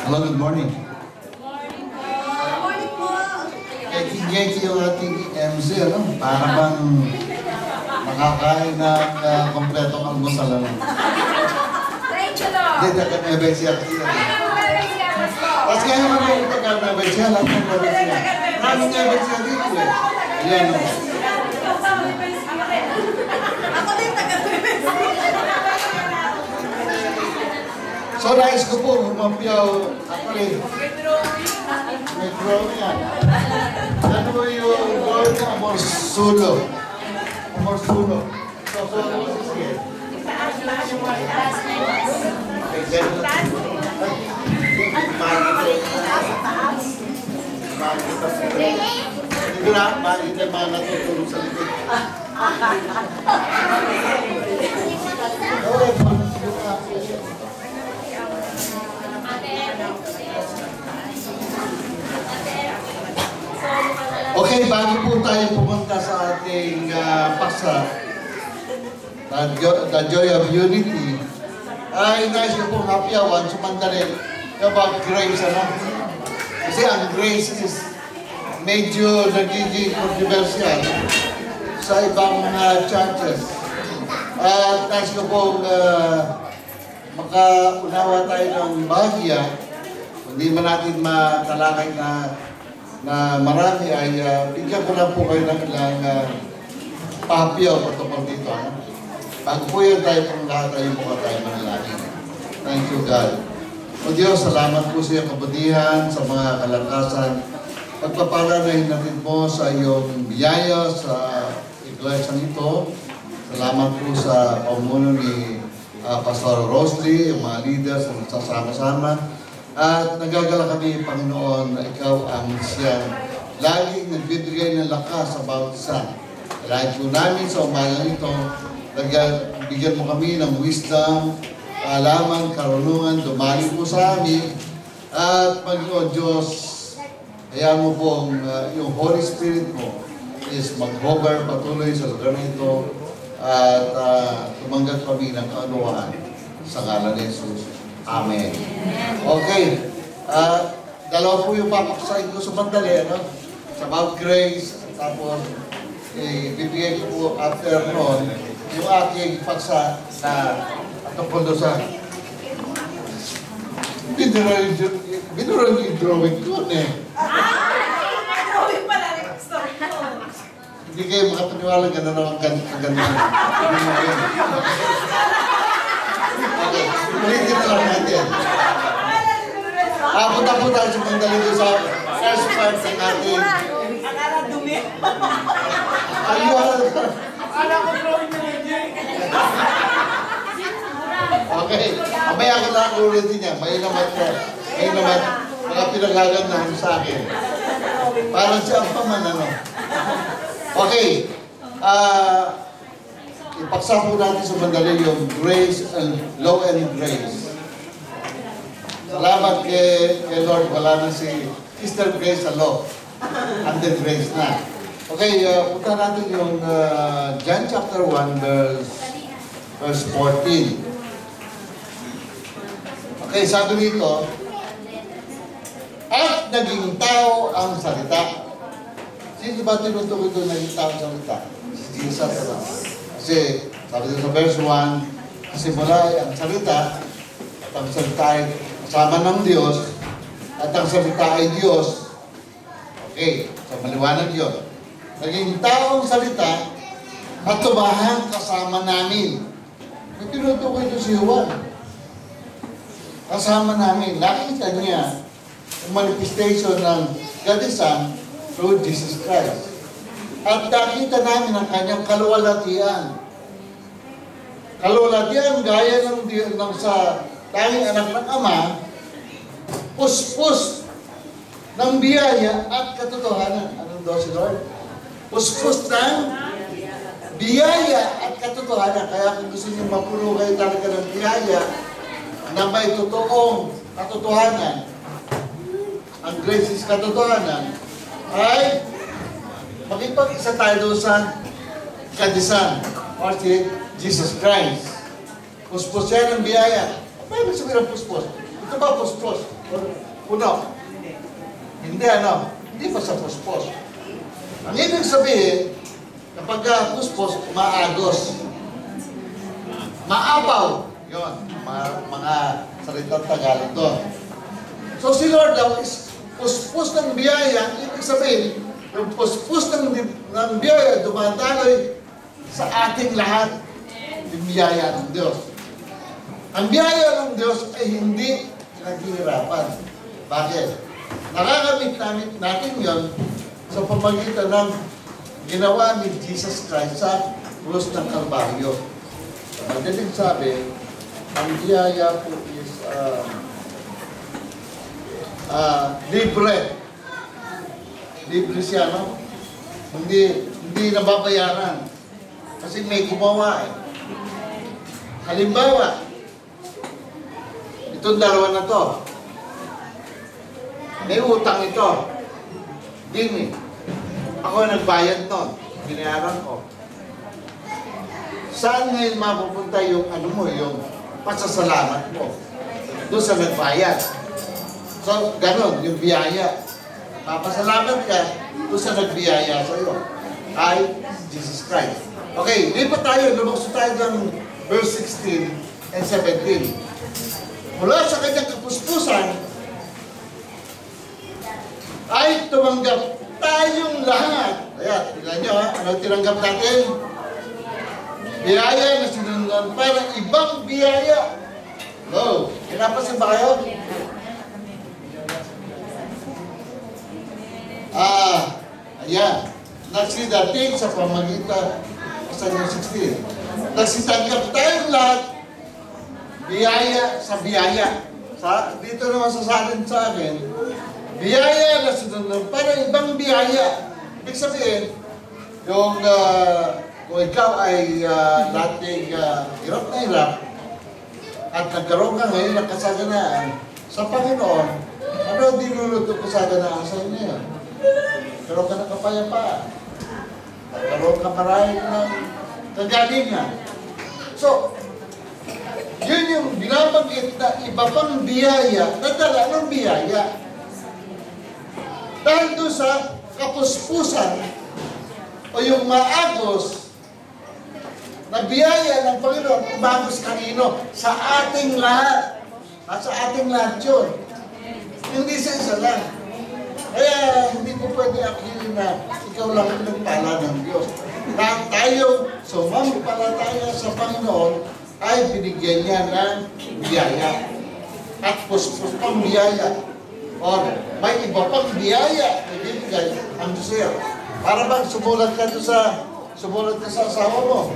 Hello, good morning. Morning po. Kiki yung ating MC, ano? Para bang makakain ng kompletong almusal, ano? Hindi, taga-mebay siya. Tapos ngayon kami yung taga-mebay siya, lahat ng mebay siya. Maraming mebay siya dito eh. Ayan, no? Ako din taga-mebay siya. So, nais ko po, humapiyaw. Actually, may drawing yan. Ano ba yung drawing ng Amor Sulo? Amor Sulo. So, ano ba siya? Okay, ganun lang. Hindi na, bakit na mga natutulog sa likod. Okay, bago po tayo pumunta sa ating paksa, The Joy of Unity, ay nais ko pong hapiawan, sumandali, about grace, ano? Kasi ang grace is medyo nagiging controversial sa ibang churches. At nais ko pong makaunawa tayo ng bahagya, hindi man natin matalakay na marami ay bigyan ko lang po kayo ng ilang pahapiyaw patungkol dito. Ano? Bago po yun tayo pong lahat ay mukha tayo manalangin. Thank you, God. O Diyos, salamat po sa iyong kabutihan, sa mga kalakasan. Pagpapalanayin natin po sa iyong biyaya sa iglesia nito. Salamat po sa pamuno ni Pastor Rosley, yung mga leaders na nagsasama-sama. At nagagala kami, Panginoon, na ikaw ang siyang laging nagbibigay ng lakas sa bawat isa. Kailangan po namin sa umagang ito, bigyan mo kami ng wisdom, kaalaman, karunungan, dumali po sa amin. At Panginoon Diyos, hayaan mo pong yung Holy Spirit mo is mag-hover patuloy sa lugar nito at tumanggap kami ng kaunawaan sa ngalan ni Jesus. Amen. Okay. Dalawa po yung papaksain ko sa mandali, ano? Sa Mount Grace, tapos bibigay ko po after noon yung aking paksa na tungkol doon sa binuran yung drawing ko, eh. Drawing pala rin. Sorry po. Hindi kayo makapaniwala gano'n ang ganda. Okay, ulitin na lang natin. Punta po tayo sa mandali doon sa first part ng ating... Akala dumi. Ayun! Akala ko drawing na yun. Okay, mamaya ko lang ulitin niya. May naman mga pinaghagandahan sa akin. Parang siya ang paman, ano? Okay, ipaksa po natin sa mandali yung grace and law and grace. Salamat kay Lord, wala na si Sister Grace sa law. Under grace na. Okay, punta natin yung John chapter 1 verse 14. Okay, sabi dito, at naging tao ang salita. Sino ba tinutukoy doon naging tao ang salita? Si Jesus. Kasi, sabi dito sa verse 1, kasi mula ang salita, at ang salita ay kasama ng Diyos, at ang salita ay Diyos. Okay, so maliwanag yun. Naging tao ang salita, at tumahang kasama namin. May tinutukoy doon si Juan. Kasama namin, nakita niya ang manifestation ng God the Son through Jesus Christ. At nakita namin ang kanyang kaluwalhatian. Kaluwalhatian gaya ng sa tanging anak ng Ama, puspos ng biyaya at katotohanan. Anong daw si Lord? Puspos ng biyaya at katotohanan. Kaya kung gusto niyo mapuno kayo talaga ng biyaya, na may totoong katotohanan, ang grace is katotohanan, ay makipag-isa tayo doon sa kadisan, or si Jesus Christ. Puspos yan ang biyaya. Paano sabihin ang puspos? Ito ba puspos? Puno. Hindi ano, hindi pa sa puspos. Ang ibig sabihin, kapag puspos, maagos. Maapaw. Yun, mga salitang Tagalog doon. So si Lord daw is puspos ng biyaya, ibig sabihin, yung puspos ng biyaya dumadaloy sa ating lahat. Yung biyaya ng Diyos. Ang biyaya ng Diyos ay hindi naghihirapan. Bakit? Nakakamit natin yon sa pamagitan ng ginawa ni Jesus Christ sa krus ng Kalbaryo. Madaling sabi, ang biyaya po is libre. Libre siya, no? Hindi nababayaran. Kasi may gumawa eh. Halimbawa, itong dalawa na to. May utang ito. Dini. Ako nagbayad nun. Binayaran ko. Saan ngayon mapupunta yung yung pasasalamat mo? Doon sa nagbayad. So, ganon, yung biyaya. Papasalamat ka doon sa nagbiyaya sa iyo. Ay, Jesus Christ. Okay, lipat tayo. Lumukso tayo ng verse 16 and 17. Mula sa kanyang kapuspusan, ay tumanggap tayong lahat. Ayan, tingnan nyo ha. Ano tinanggap natin? Biyaya na sinundan parang ibang biyaya. No. Kinapasin ba kayo? Ayan. Nagsidating sa pamagitan sa 16. Nagsitanggap tayong lahat biyaya sa biyaya. Dito naman sa akin, biyaya na sinunod, parang ibang biyaya. Ibig sabihin, yung kung ikaw ay dating hirap na hirap at nagkaroon ka ngayon ng kasaganaan sa Panginoon, ano dinulot ng kasaganaan sa inyo yan? Nagkaroon ka ng kapayapaan. Nagkaroon ka marahil ng kagalingan. So, yun yung binabanggit na iba pang biyaya, nadala ng biyaya. Dahil doon sa kapuspusan o yung maagos na biyaya ng Panginoon, umagos kanino? Sa ating lahat. At sa ating lahat yun. Hindi sa isa lang. Kaya hindi ko pwede akilin na ikaw lang ang nagpala ng Diyos. Lahat tayo sumampalataya sa Panginoon ay binigyan niya ng biyaya. At puspos pang biyaya. O may iba pang biyaya na binigay ang Diyos sa'yo. Para bang sumulat ka sa asawa mo.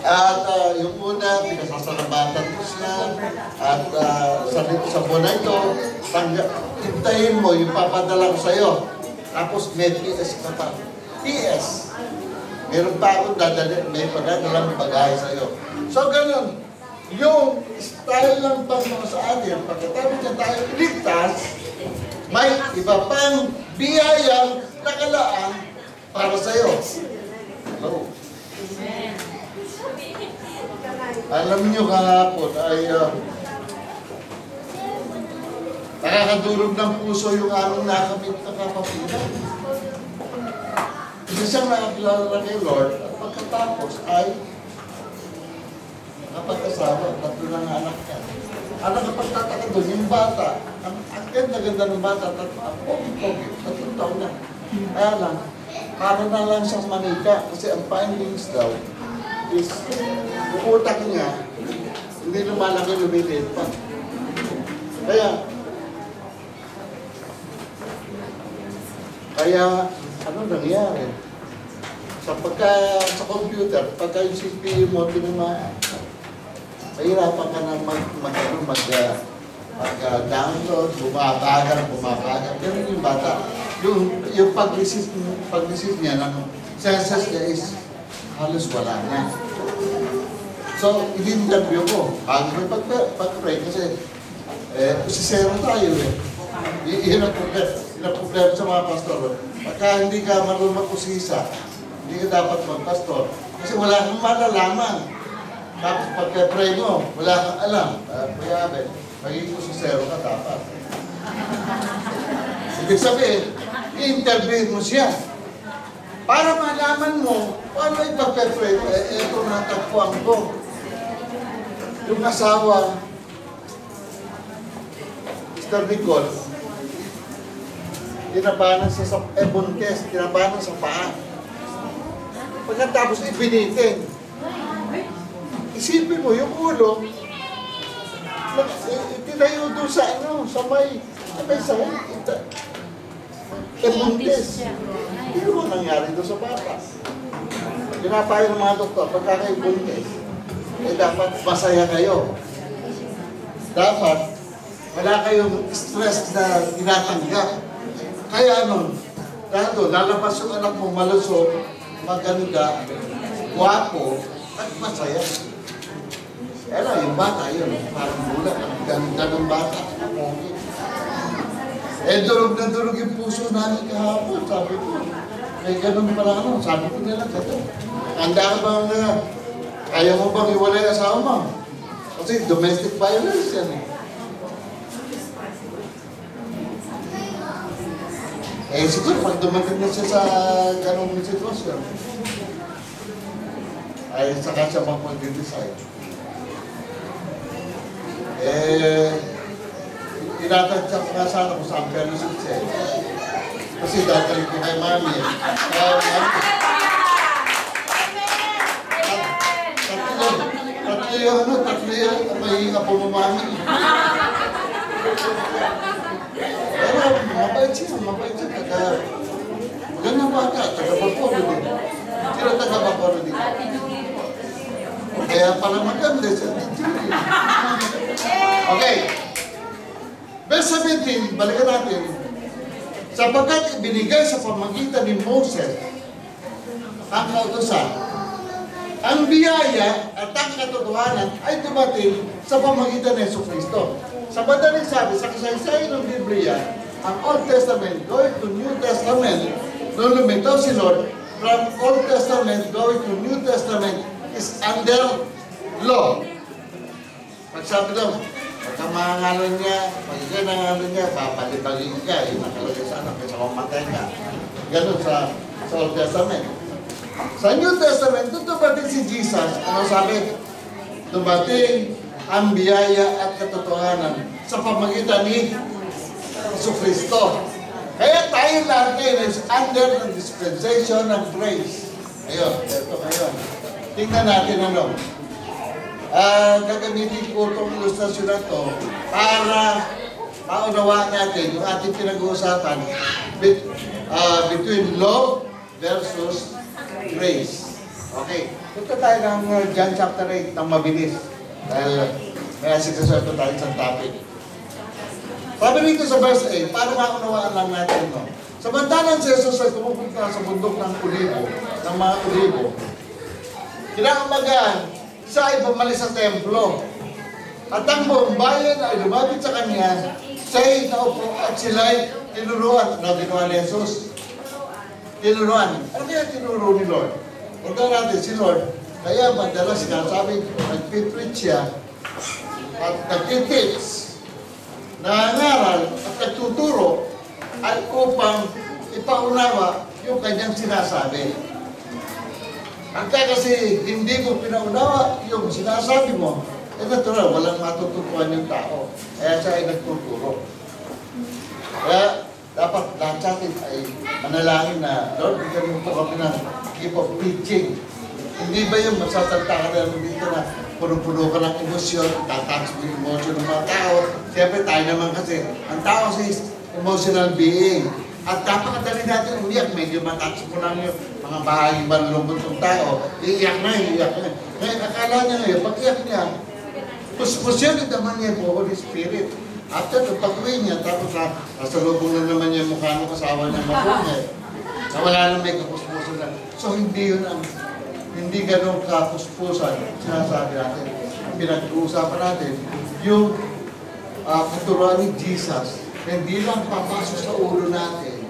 At yung una, pinasasalamatan ko siya. At sa buwan na ito, hintayin mo yung papadala ko sa'yo. Tapos may PS ka pa. PS. Meron pa akong may pagdadalang bagay sa'yo. So ganun, yung style ng Panginoon sa atin, pagkatapos na tayo iligtas, may iba pang biyayang nakalaan para sa'yo. Hello. Alam niyo kahapon ay nakakadurog ng puso yung aming nakamit na kapapinan. Isa siyang nakakilala kay Lord at pagkatapos ay nakapag-asawa, tatlo ng anak niya. Ang nakapagtataka doon, yung bata, ang ganda-ganda ng bata, ang pogi-pogi, 3 taon na. Kaya lang, para na lang siyang manika kasi ang findings daw is yung utak niya, hindi lumalaki, lumiliit pa. Kaya, ano nangyari? Sa computer, pagka yung CPU mo tinamaan, mahirapan ka na mag-download, bumabagal. Ganun yung bata. Yung pag-receive niya ng senses niya is halos wala na. So, i-interview ko. Bago may pag-pray kasi usisero tayo eh. Yun ang problema sa mga pastor. Pagka hindi ka marunong mag-usisa, hindi ka dapat mag-pastor. Kasi wala kang malalaman. Tapos pagka-pray mo, wala kang alam. Kuya Abel, magiging kusosero ka dapat. Ibig sabihin, i-interview mo siya. Para malaman mo, paano ipapre-pray? Ito natagpuan ko. Yung asawa, Mr. Nicole, tinabanan siya sa buntes, tinabanan sa paa. Pagkatapos ibinitin. Isipin mo, yung ulo, tinayo doon sa may buntes. Hindi mo nangyari doon sa bata. Pinapayo ng mga doktor, pagka kayo buntes, dapat masaya kayo. Dapat, wala kayong stress na tinatanggap. Kaya lalabas yung anak mo malusog, maganda, guwapo, at masaya. Kaya yung bata yun, parang bulat, ang ganda ng bata. Durog na durog yung puso namin kahapon, sabi ko. May ganun pala sabi ko nila, ito. Handa ka bang, kaya mo bang iwalay asawa mo? Kasi domestic violence yan siguro pag dumating na siya sa ganung sitwasyon, ay saka siya mag-decide. Tinatadya ko nga sana kung saan ka lusot siya. Kasi dadalik ko kay mami. Tatlo yung may apo mo mami. Pero mabait siya. Magandang bata, taga-Baporo din. Sino taga-Baporo din? Kaya pala maganda siya. Okay. Verse 17, balikan natin. Sapagkat ibinigay sa pamagitan ni Moses ang kautusan, ang biyaya at ang katotohanan ay dumating sa pamagitan ni Jesucristo. Sa madaling sabi, sa kasaysayan ng Biblia, ang Old Testament going to New Testament, nung lumitaw si Lord, from Old Testament going to New Testament is under law. Pagsabi daw, pagka mangangalan niya, pag nangangalan niya, papalibagin ka, yung nakalagay sa anak, kaysa mamatay ka. Ganun sa Old Testament. Sa New Testament, doon dumating si Jesus, ano sabi? Dumating ang biyaya at katotohanan sa pamagitan ni Jesucristo. Kaya tayo lahat ngayon is under the dispensation of grace. Ayun, ito ngayon. Tingnan natin gagamitin ko itong ilustrasyon na ito para maunawaan natin yung ating pinag-uusapan between law versus grace. Okay. Punta tayo ng John chapter 8 ng mabilis. Dahil may asikasyon ito tayo sa topic. Sabi rito sa verse 8, para maunawaan lang natin ito. Samantalang si Jesus ay pumupunta sa bundok ng mga olibo. Kinakamagaan, siya ay bumalik sa templo. At ang buong bayan ay lumapit sa kanya, siya'y naupo at sila'y tinuruan. Ginawa ni Jesus? Tinuruan. Ano kaya tinuro ni Lord? Punta natin si Lord. Kaya madalas sinasabi, nagpipreach siya at nagtiteach, nangangaral at nagtuturo ay upang ipaunawa yung kanyang sinasabi. Kasi hindi mo pinaunawa yung sinasabi mo, natural, walang matututuan yung tao. Kaya siya ay nagtuturo. Kaya dapat lahat sa atin ay manalangin na, Lord, bigyan mo po kami ng gift of teaching. Hindi ba yung magsasalta ka na dito na puno-puno ka ng emosyon, tatouch mo yung emosyon ng mga tao. Siyempre tayo naman kasi, ang tao is emotional being. At napakadali natin umiyak, medyo matouch mo lang yung mga bahagi malulungkot ng tao. Iiyak na. Ngayon, akala niya ngayon, pag iyak niya, puspusyon naman niya po, Holy Spirit. After the pag-uwi niya, tapos nasalubong na naman niya mukha ng kasawa niya mapungay. Na wala na may kapuspusan na. So hindi yun hindi ganun kapuspusan. Sinasabi natin, pinag-uusapan natin, yung katuruan ni Jesus, hindi lang papasok sa ulo natin,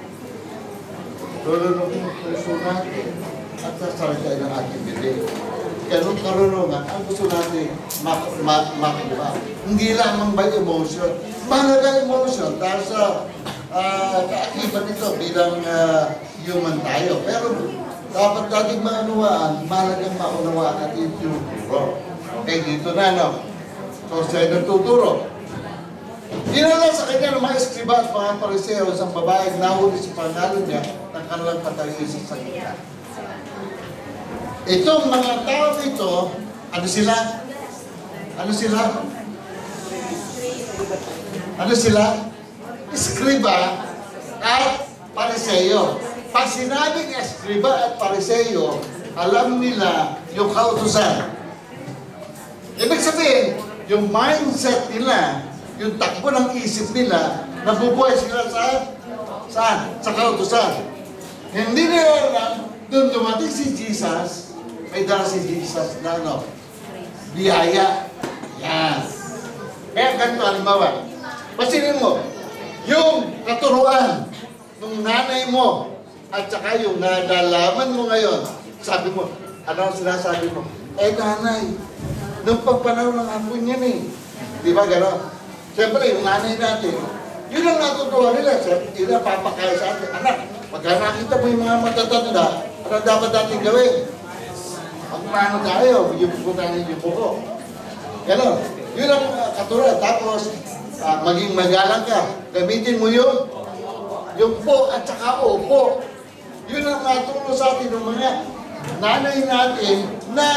lulunok yung puso natin, at sa salita ng ating bibig. ganun karunungan ang gusto natin makuha. Hindi lamang by emotion. Mahalaga emotion dahil sa kaakibat nito bilang human tayo. Pero dapat natin maunawaan, mahalagang maunawaan natin yung tinuturo. Okay, dito na, no? So, siya nagtuturo. Dinala sa kanya ng mga eskriba at mga pariseo isang babae nahuli sa pangalan niya ng kanilang patayin sa sakita. Itong mga tao ito, ano sila? Ano sila? Ano sila? Eskriba at pariseo. Pag sinabing eskriba at pariseo, alam nila yung kautusan. Ibig sabihin, yung mindset nila, yung takbo ng isip nila, nabubuhay sila saan? Sa kautusan. Hindi nila alam, doon dumating si Jesus, may dala si Jesus na ano? Biyaya. Yan. Kaya ganito, halimbawa, pasinin mo, yung katuruan ng nanay mo, at saka yung nadalaman mo ngayon, sabi mo, ano ang sinasabi mo? Eh nanay, nung pagpanahon ng hapon yan eh. Di ba gano'n? Siyempre, yung nanay natin, yun ang natutuwa nila. Yun ang papakaya sa atin. Anak, pagka nakita mo yung mga matatanda, ano dapat natin gawin? Magmano tayo, yung putanin yung buko. Gano'n. Yun ang katulad. Tapos, maging magalang ka. Gamitin mo yun. Yung po at saka opo. Yun ang matulong sa atin ng mga nanay natin na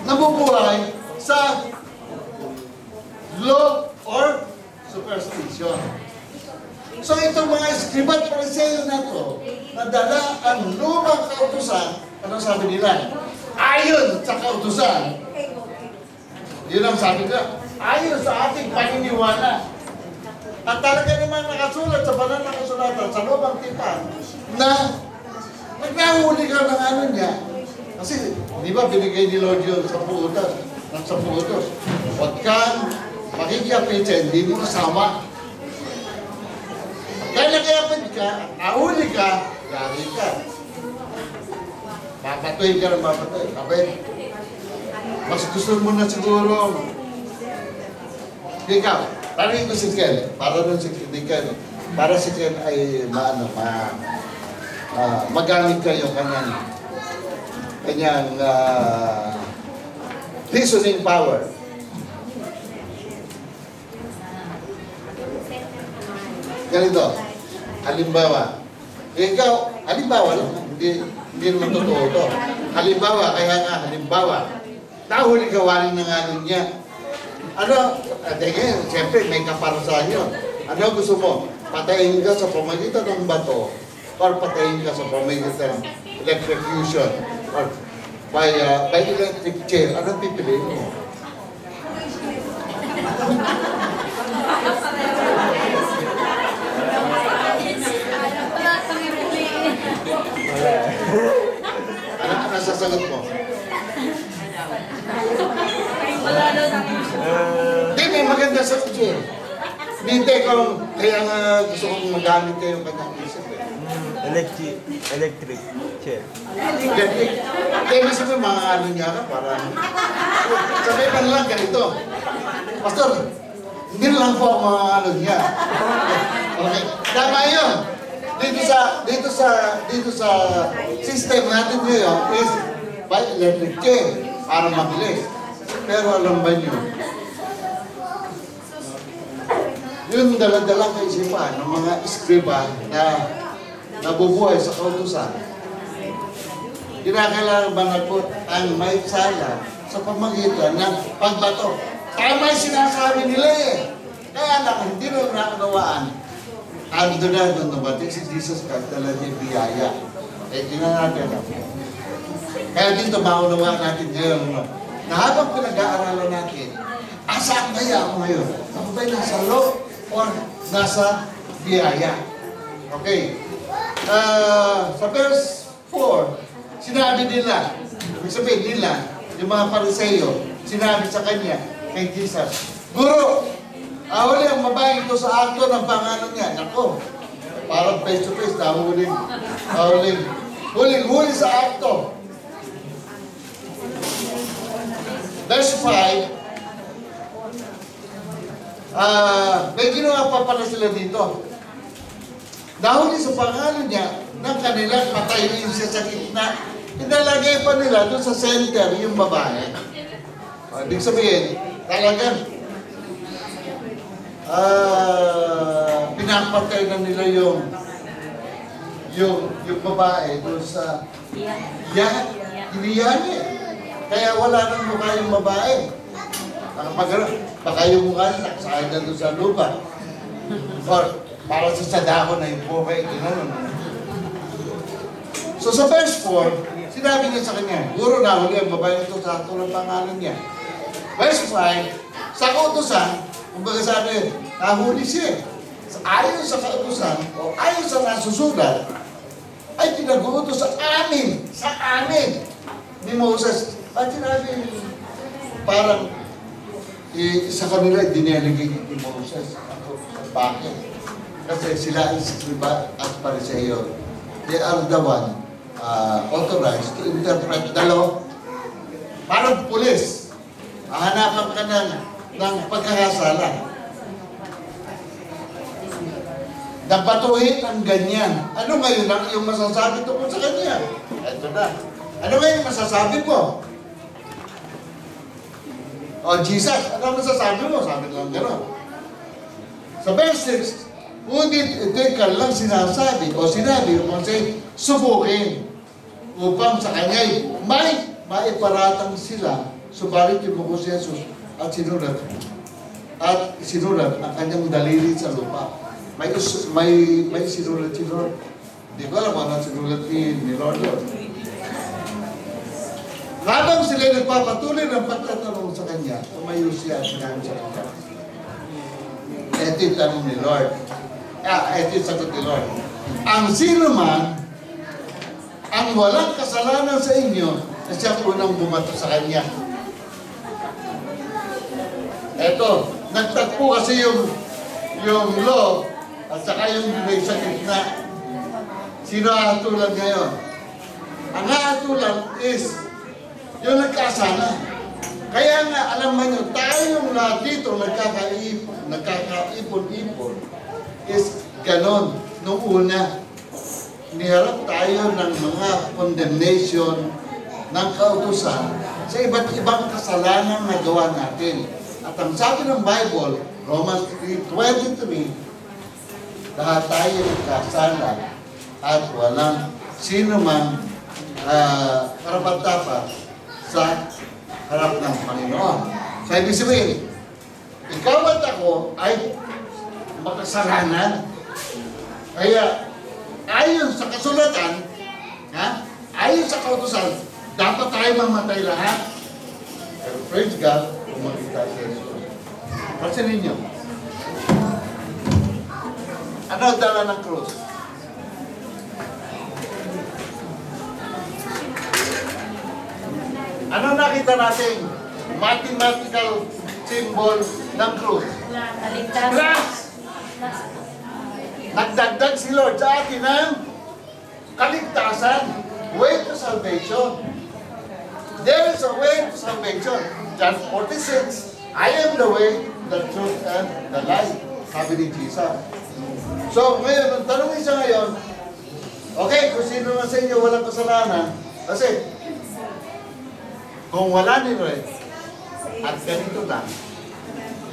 nabubuhay sa law or superstition. So itong mga eskriba at pariseo na to, nadala ang lumang kautusan, ano sabi nila? Ayon sa kautusan. Yun ang sabi nila. Ayon sa ating paniniwala. At talaga naman nakasulat sa banal na kasulatan sa lumang tipan na nagkahuli ka ng ano niya. Kasi, di ba, binigay ni Lord yun sa puutos. Sa puutos. Huwag kang makikapit sa hindi mo kasama. Kaya nakayapit ka, ahuli ka, gari ka. Papatuhin ka ng papatuhin. Kapit. Mas gusto mo na siguro. Ikaw, parang ko si Ken. Para doon si Ken. Para si Ken ay magamit kayo kanyang reasoning power. Ganito, halimbawa, halimbawa lang, hindi naman totoo to. Halimbawa, kaya nga, nahuli gawain ng ano niya. Ano, siyempre may kaparusahan yun. Ano gusto mo? Patayin ka sa pamagitan ng bato or patayin ka sa pamagitan ng electrocution or by electric chair. Anong pipiliin mo? Ano ang nasasagot mo? Hindi, may maganda sa chair. Hindi kung kaya nga gusto kong magamit kayo kanyang isip eh. Electric chair. Electric. Kaya gusto mo mga ano niya ka parang sabihin lang ganito. Pastor, hindi lang po ang mga ano niya. Okay. Tama yun. Dito sa system natin ngayon is by electric chair para mabilis. Pero alam ba niyo, yung dala-dalang kaisipan ng mga eskriba na nabubuhay sa kautusan, kinakailangan banagpot ang may sala sa pamagitan ng pagbato. Tama yung sinasabi nila eh. Kaya lang, hindi na nakanawaan. Ando na doon nabating si Jesus Christ talaga yung biyaya. Eh, tingnan natin. Kaya dito maunawaan natin ngayon na habang pinag-aaralan natin, asaan kaya ako ngayon? Ako ba'y nasa law or nasa biyaya? Okay. Sa verse 4, sinabi nila, ibig sabihin nila, yung mga pariseo, sinabi sa kanya, kay Jesus, Guro, ahuli ang babae ito sa akto ng pangalan niya. Nako, parang face to face, huling sa akto. Verse 5, may ginawa pa pala sila dito. Dahil sa pangalan niya, ng kanilang patayin siya sa gitna, inalagay pa nila doon sa center yung babae. Ibig sabihin, talagang pinapatay na nila yung babae doon sa hiniyani. Kaya wala nang mukha yung babae. Baka yung mukha niya nakasakay na doon sa lupa. Or para sa sadako na yung buhay, gano'n. So sa verse 4, sinabi niya sa kanya, guro na huli ang babae ito sa ato ng pangalan niya. Verse 5, sa kautusan, kumbaga sabi, nahuli siya. Ayon sa kautusan, o ayon sa nasusulat, ay pinag-uutos sa amin, ni Moses. At sinabi, parang sa kanila, dinelegate ni Moses. Bakit? Kasi sila ang Skriba at Pariseo. They are the one authorized to interpret the law. Parang pulis. Hahanapan ka ng pagkakasala. Napatuhin ang ganyan. Ano ngayon ang iyong masasabi tungkol sa kanya? Ito na. Ano ngayon masasabi mo? O Jesus, ano masasabi mo? Sabi lang gano'n. Sa verse 6, ngunit ito'y kanilang sinasabi o sinabi kasi subukin upang sa kanya'y maiparatang sila. Subalit yung buko si Jesus at sinulat ang kanyang daliri sa lupa. May sinulat si Lord. Hindi ko alam ano sinulat ni Lord. Habang sila nagpapatuloy ng pagtatanong sa kanya, tumayo siya at sinabi sa kanya. Ito yung tanong ni Lord. Ito yung sagot ni Lord. Ang sino man ang walang kasalanan sa inyo na siya unang bumato sa kanya. Eto, nagtagpo kasi yung law at saka yung may sa gitna. Sino hatulan ngayon? Ang hatulan is yung nagkasala. Kaya nga, alam mo nyo, tayong lahat dito nagkakaipon-ipon is ganon. Nung una, niharap tayo ng mga condemnation ng kautusan sa iba't ibang kasalanan na gawa natin. At ang sabi ng Bible, Romans 3:23, lahat tayo nagkasala at walang sino man karapat-dapat sa harap ng Panginoon. So, ibig sabihin, ikaw at ako ay makasalanan. Kaya, ayon sa kasulatan, ayon sa kautusan, dapat tayo mamatay lahat. Pero praise God, umakita si Jesus. Pansin ninyo, ano ang dala ng krus? Ano nakita natin? Mathematical symbol ng krus. Cross! Nagdagdag si Lord sa atin ng kaligtasan. Way to salvation. There is a way to salvation. John 46, I am the way, the truth, and the life. Sabi ni Jesus. So, ngayon, ang tanongin siya ngayon, okay, kung sino man sa inyo walang kasalanan, kasi, kung wala ni Red, at ganito lang,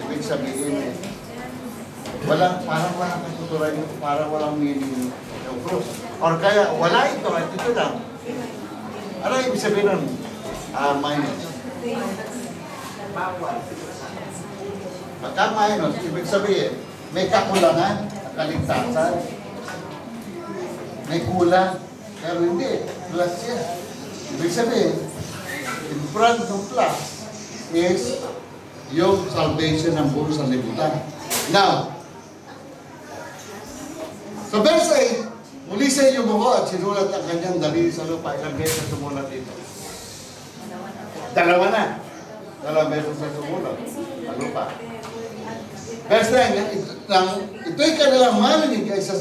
ibig sabihin, parang walang katuturan, parang walang meaning yung cross. Or kaya, wala ito, at ito lang. Ano ibig sabihin nun? Minus. Pagka minus, ibig sabihin, may kakulangan, kaligtasan. May kulang, pero hindi, plus yan. Ibig sabihin, in front ng plus is yung salvation ng buong sanlibutan. Now, sa verse 8, muli sa iyo mo at sinulat ang kanyang daliri sa lupa. Ilang beses sumulat dito? Dalawa na. Dalawang beses na sumulat sa lupa. Verse 9, ito'y kanilang marinig, isa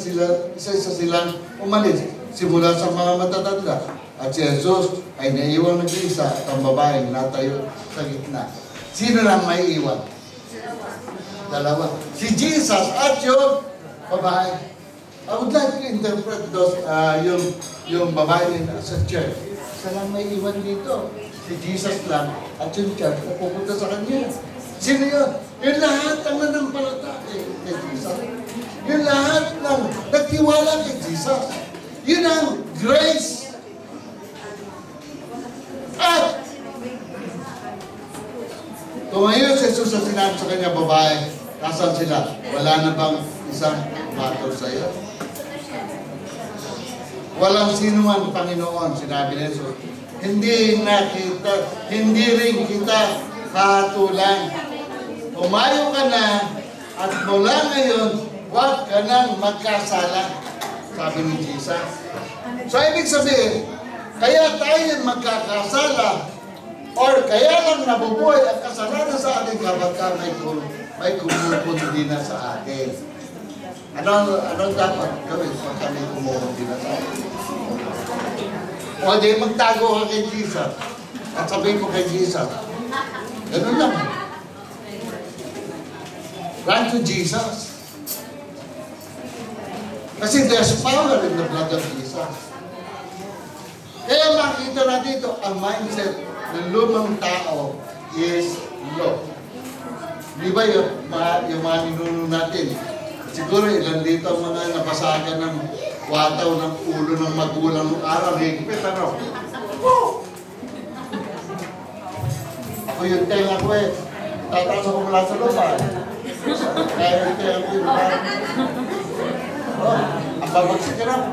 silang umalis. Simula sa mga matatanda. At si Jesus ay naiwan ng isa at ang babaeng natayo sa gitna. Sino lang may iwan? Dalawa. Si Jesus at yung babae. I would like to interpret those, yung babae sa church. Isa lang may iwan dito. Si Jesus lang at yung church na pupunta sa kanya. Sino yun? Yung lahat ang nanampalataya kay Jesus. Yung lahat ng nagtiwala kay Jesus. Yun ang grace. At tumayo si Jesus sa sinabi sa kanya, babae, nasaan sila? Wala na bang isang battle sa iyo? Walang sino man, Panginoon, sinabi ni Jesus. Hindi rin kita katulan. Umayo ka na at mula ngayon, huwag ka nang magkasala, sabi ni Jesus. So, ibig sabihin, kaya tayo magkakasala or kaya lang nabubuhay ang kasalanan sa atin kapag may kumukundi na sa atin. Anong dapat gawin pag kami kumukundi na sa atin? O di magtago ka kay Jesus at sabihin ko kay Jesus, ganun lang. Run to Jesus. Kasi there's power in the blood of Jesus. Kaya makikita na dito, ang mindset ng lumang tao is low. Di ba yung mga ninuno natin? Siguro ilan dito ang mga napasagan ng wataw ng ulo ng magulang ng araw. Higpit, ano? Ako yung tenga ko eh. Tataas ako mula sa lupa. Kaya yung tenga ko yung ang babagsik ka na.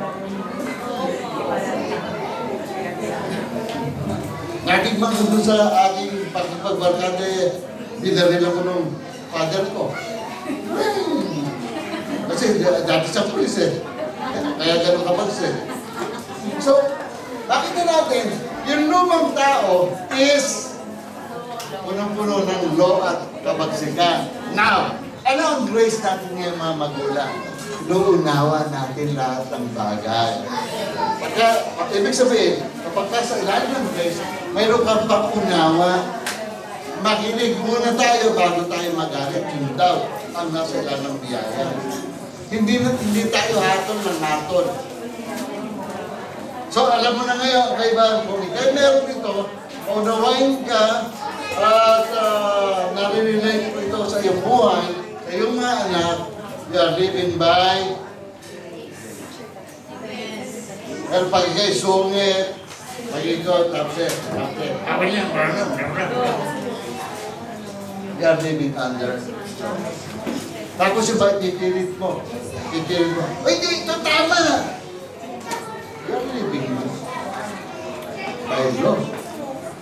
Natigman ko doon sa aking pagbarkada, dinaril ako ng father ko. Kasi dati sa pulis eh. Kaya gano'n kapansin. So, nakita natin, yung lumang tao is punong-puno ng law at kabagsikan. Now, ano ang grace natin ngayon mga magulang? Luunawa natin lahat ng bagay. Pagka, ibig sabihin, kapag ka sa ilalim ng grace, mayroon kang pag-unawa. Makinig muna tayo bago tayo magalit. Yun daw ang nasa ilalim ng biyaya. Hindi tayo hatol ng hatol. So, alam mo na ngayon, kaibahan ko, kaya meron ito, unawain ka at narirelate ko ito sa iyong buhay, sa iyong mga anak, you are living by pero pag ikay sungit, pag ikaw tapos you are living under. Tapos yung ba titilit mo? Uy, ito tama! You are living by law.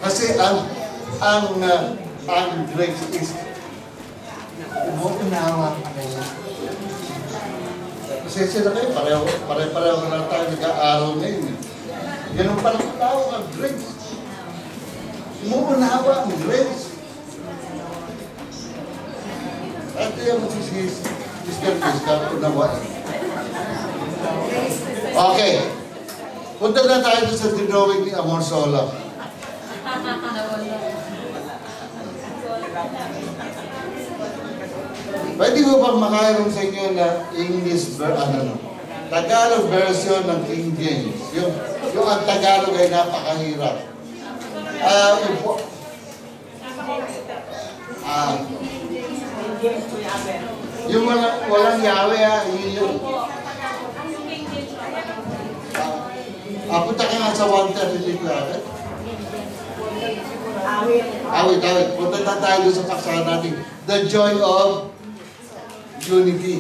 Kasi ang grace is umuunawa ka kayo. Kasi sila kayo, pare-pareho na tayo nag-aaral ngayon. Ganun pala ang tawag ang grace. Umuunawa ang grace. At yung Sister unawain. Okay. Punta na tayo sa drawing ni Amor Sola. Pwede ko bang makayroon sa inyo na English, Tagalog version ng King James? Yung ang Tagalog ay napakahirap. Yung walang yawe yung punta ka nga sa 130 Yawe. Awit. Punta na tayo sa paksa natin. The joy of unity.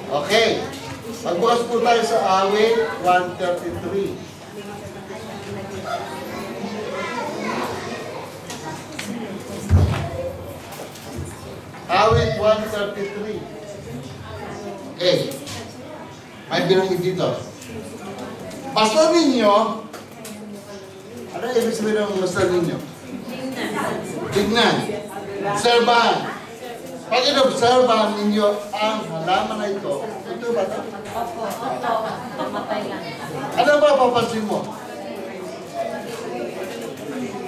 Okay. Magbukas po tayo sa awit 133. Awit 133. Okay. May binanggit dito. Basta ninyo, ano ibig sabihin ng basta ninyo? Tignan. Obserbahan. Pag in-obserbahan ninyo ang halaman na ito ba ito? Opo. Namatay lang. Ano ba papansin mo?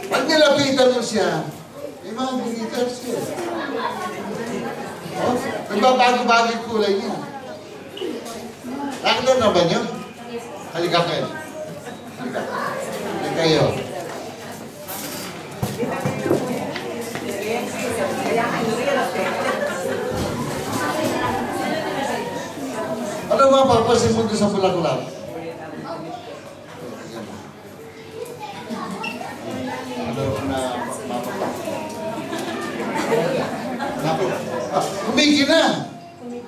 Pag nilapitan mo siya, may mga glitters siya. Oh, nagbabago-bago yung kulay niya. Nakita na ba niyo? Halika kayo. Halika kayo. Ano ba papansin mo doon sa bulaklak? Ano na kumikina.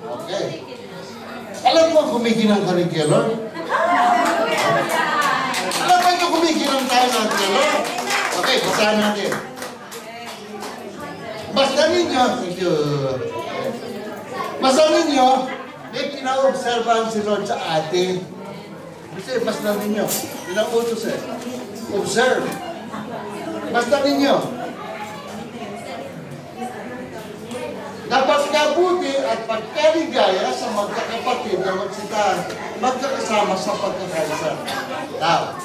Okay. Alam mo kumikina ang curriculum? Alam mo yung kumikina ang tayo ng curriculum? Okay, basahan natin. Basta ninyo, thank you. Basta ninyo, may pinaobserbahan si Lord sa atin. Kasi basta ninyo, ilang utos observe. Basta ninyo. Dapat kabuti at pagkaligaya sa magkakapatid na magkakasama sa pagkakaisa. Now,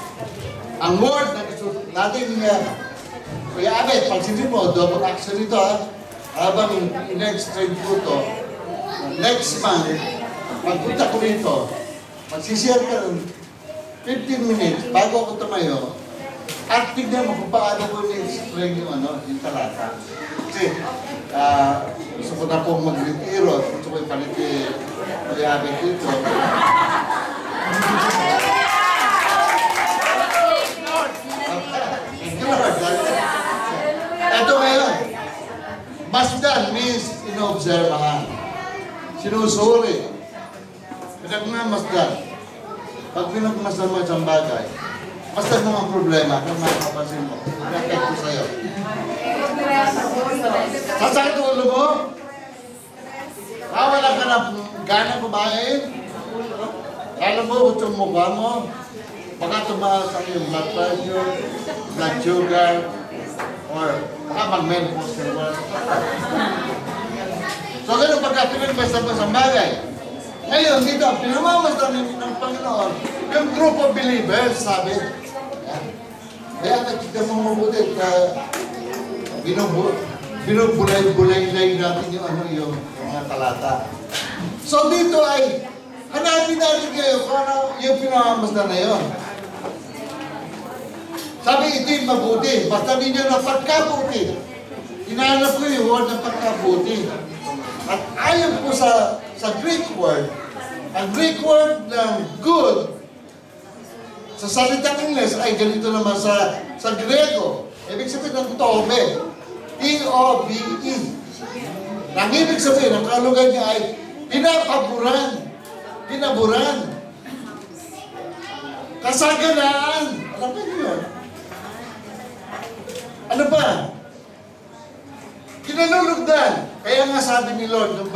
ang word na gusto natin Kuya Abed, pansinin mo, double action ito ha. Habang in-explain ko ito, next month, magpunta ko rito, magsishare ka ng 15 minutes bago ako tumayo, at tignan mo kung paano ko i-explain yung talata. Kasi, gusto ko na pong mag-retiro, gusto ko ipalit Kuya Abed dito. Ito ngayon, masdan means inobserbahan. Sinusuri. Kaya kung nga masdan, pag pinagmasdan mo isang bagay, masdan mo ang problema, kung makapasin mo, nakakit ko sa'yo. Sasakit ulo mo? Wala ka na gana kumain? Kala mo, utong mukha mo? Baka tumaas ang iyong blood pressure, blood sugar, or baka mag-menopause na naman. So, ganun pagka pinagmasdan mo sa bagay. Ngayon, dito, pinamamasdan ng Panginoon, yung group of believers, sabi. Kaya nakita mo mabuti, binubulay-bulay natin yung mga talata. So, dito ay, hanapin natin kayo kung ano yung pinamamasdan na yun. Sabi, ito yung mabuti. Basta ninyo na pagkabuti. Hinahanap ko yung word na pagkabuti. At ayon po sa Greek word, ang Greek word ng good, sa salitang Ingles ay ganito naman sa Grego. Ibig sabihin ng tobe. T-O-B-E. Ang ibig sabihin, ang kalugan niya ay pinapaburan. Pinaburan. Kasaganaan. Alam mo yun? Ano ba? Kinalulugdan. Kaya nga sabi ni Lord, nung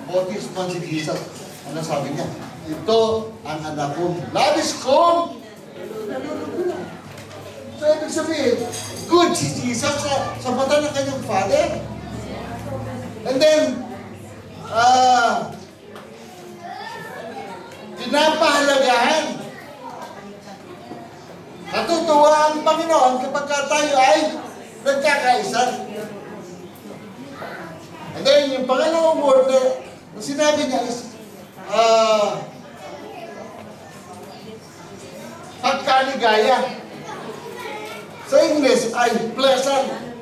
baptism man si Jesus, ano sabi niya? Ito ang anak ko. Labis ko! Kinalulugdan. So, ibig sabihin, good si Jesus sa mata ng kanyang Father. And then, pinapahalagahan. Natutuwa ang Panginoon kapag tayo ay nagkakaisa. And then, yung pangalawang word na sinabi niya is pagkaligaya. Sa English ay pleasant.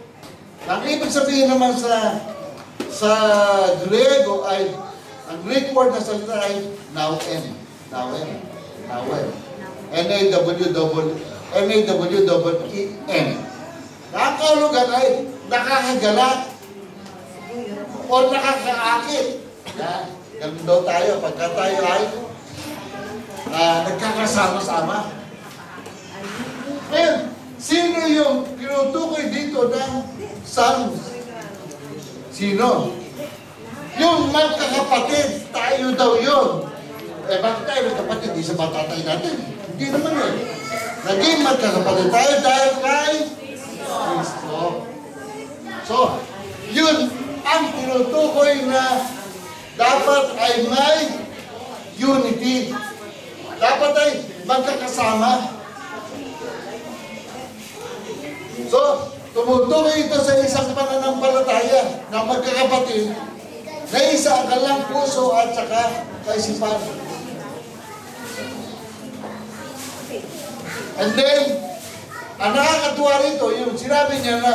Ang ibig sabihin naman sa Grego ay, ang Greek word na salita ay nauen. Nauen. Nauen. N-A-W-W-E-N. Ang kaulugan ay nakakagalat o nakakaakit. Ganun daw tayo pagka tayo ay nagkakasama-sama. Ngayon, sino yung tinutukoy dito ng sons? Sino? Yung magkakapatid, tayo daw yun. Eh, bakit tayo magkakapatid? Di sa matatay natin. Hindi naman yun. Naging magkakapatid tayo dahil kay Kristo. So, yun ang tinutukoy na dapat ay may unity. Dapat ay magkakasama. So, tumutukoy ito sa isang pananampalataya na magkakapatid na isa ang kalang puso at saka kaisipan. And then, ang nakakatuwa rito, yung sinabi niya na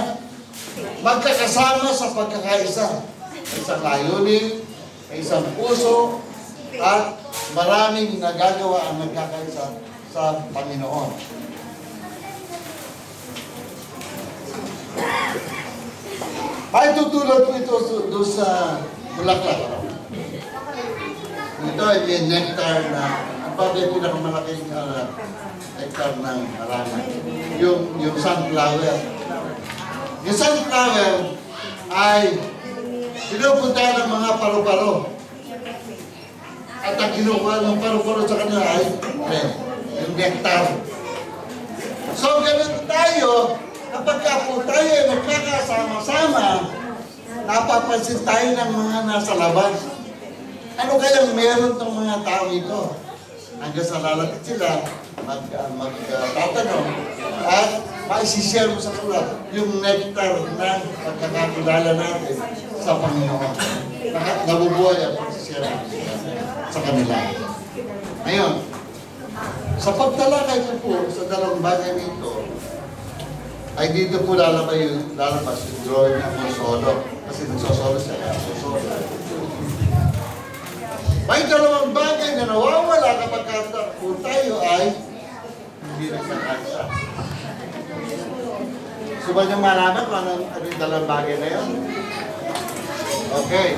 magkakasama sa pagkakaisa. Isang layunin, isang puso, at maraming nagagawa ang nagkakaisa sa Panginoon. May tutulad po ito doon sa bulaklak. Ito ay may nectar na, ang bagay pinakamalaking nectar ng halaman. Yung sunflower. Yung sunflower ay pinupunta ng mga paru-paro. At ang kinukuha ng paru-paro sa kanila ay yung nectar. So, ganun tayo, kapag po tayo ay magkakasama-sama, napapansin tayo ng mga nasa labas. Ano kayang meron ng mga tao ito? Hanggang sa lalapit sila, magtatanong, at maisishare mo sa kanila yung nectar ng pagkakakilala natin sa Panginoon. Nabubuhay ang pagsishare mo sa kanila. Ngayon, sa pagtalakay ko po sa dalawang bagay nito, ay dito po lalabas yung drawing ng solo. Kasi nagsosolo siya. May dalawang bagay na nawawala kapag po tayo ay hindi nagkakasa. So ba niyong malaman kung ano yung dalawang bagay na yun? Okay.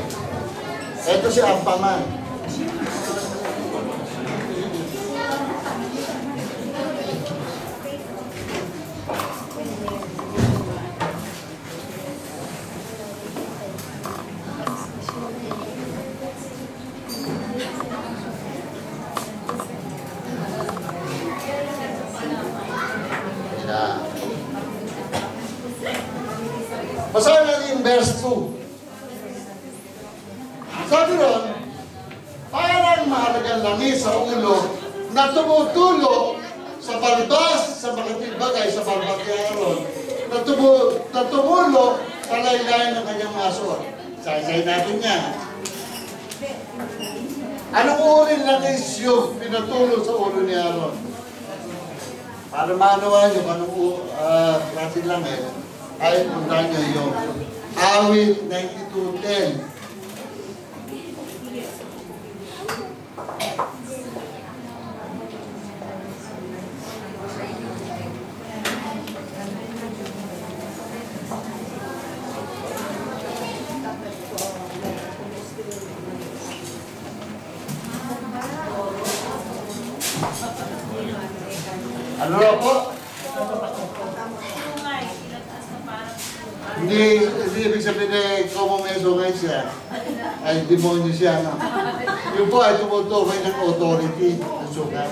Ito si Ampaman. Basahin natin yung verse 2. Sabi ron, parang mahalagang langis sa ulo na tumutulo sa balbas, sa makatid bagay, sa balbas ni Aaron, na tumulo sa laylayan ng kanyang mga suot. Say natin yan. Anong uri ng langis yung pinatulo sa ulo ni Aaron? Para maanawa nyo, anong klase langis? Ay, puntahan nyo yung Awit 92:10. Ano na po? Hindi ibig sabihin na kumomeso ngayon siya. Ay, demonyo siya. No? Yung po ay tumutukoy ng authority ng sukat.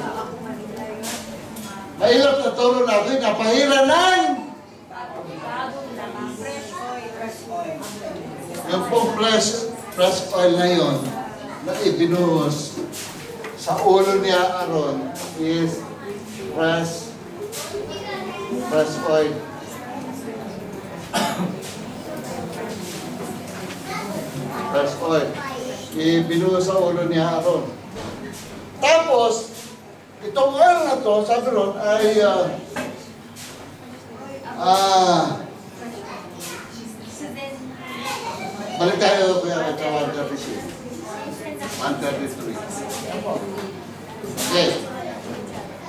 Mahirap na turo natin, napahiranan! Yung pong fresh oil na yun, na ibinuhos sa ulo ni Aaron is fresh oil. Fresh oil. Ibinuhos sa ulo ni Aaron. Tapos, itong oil na to, sabi ron, ay balik tayo kaya sa 133. Okay.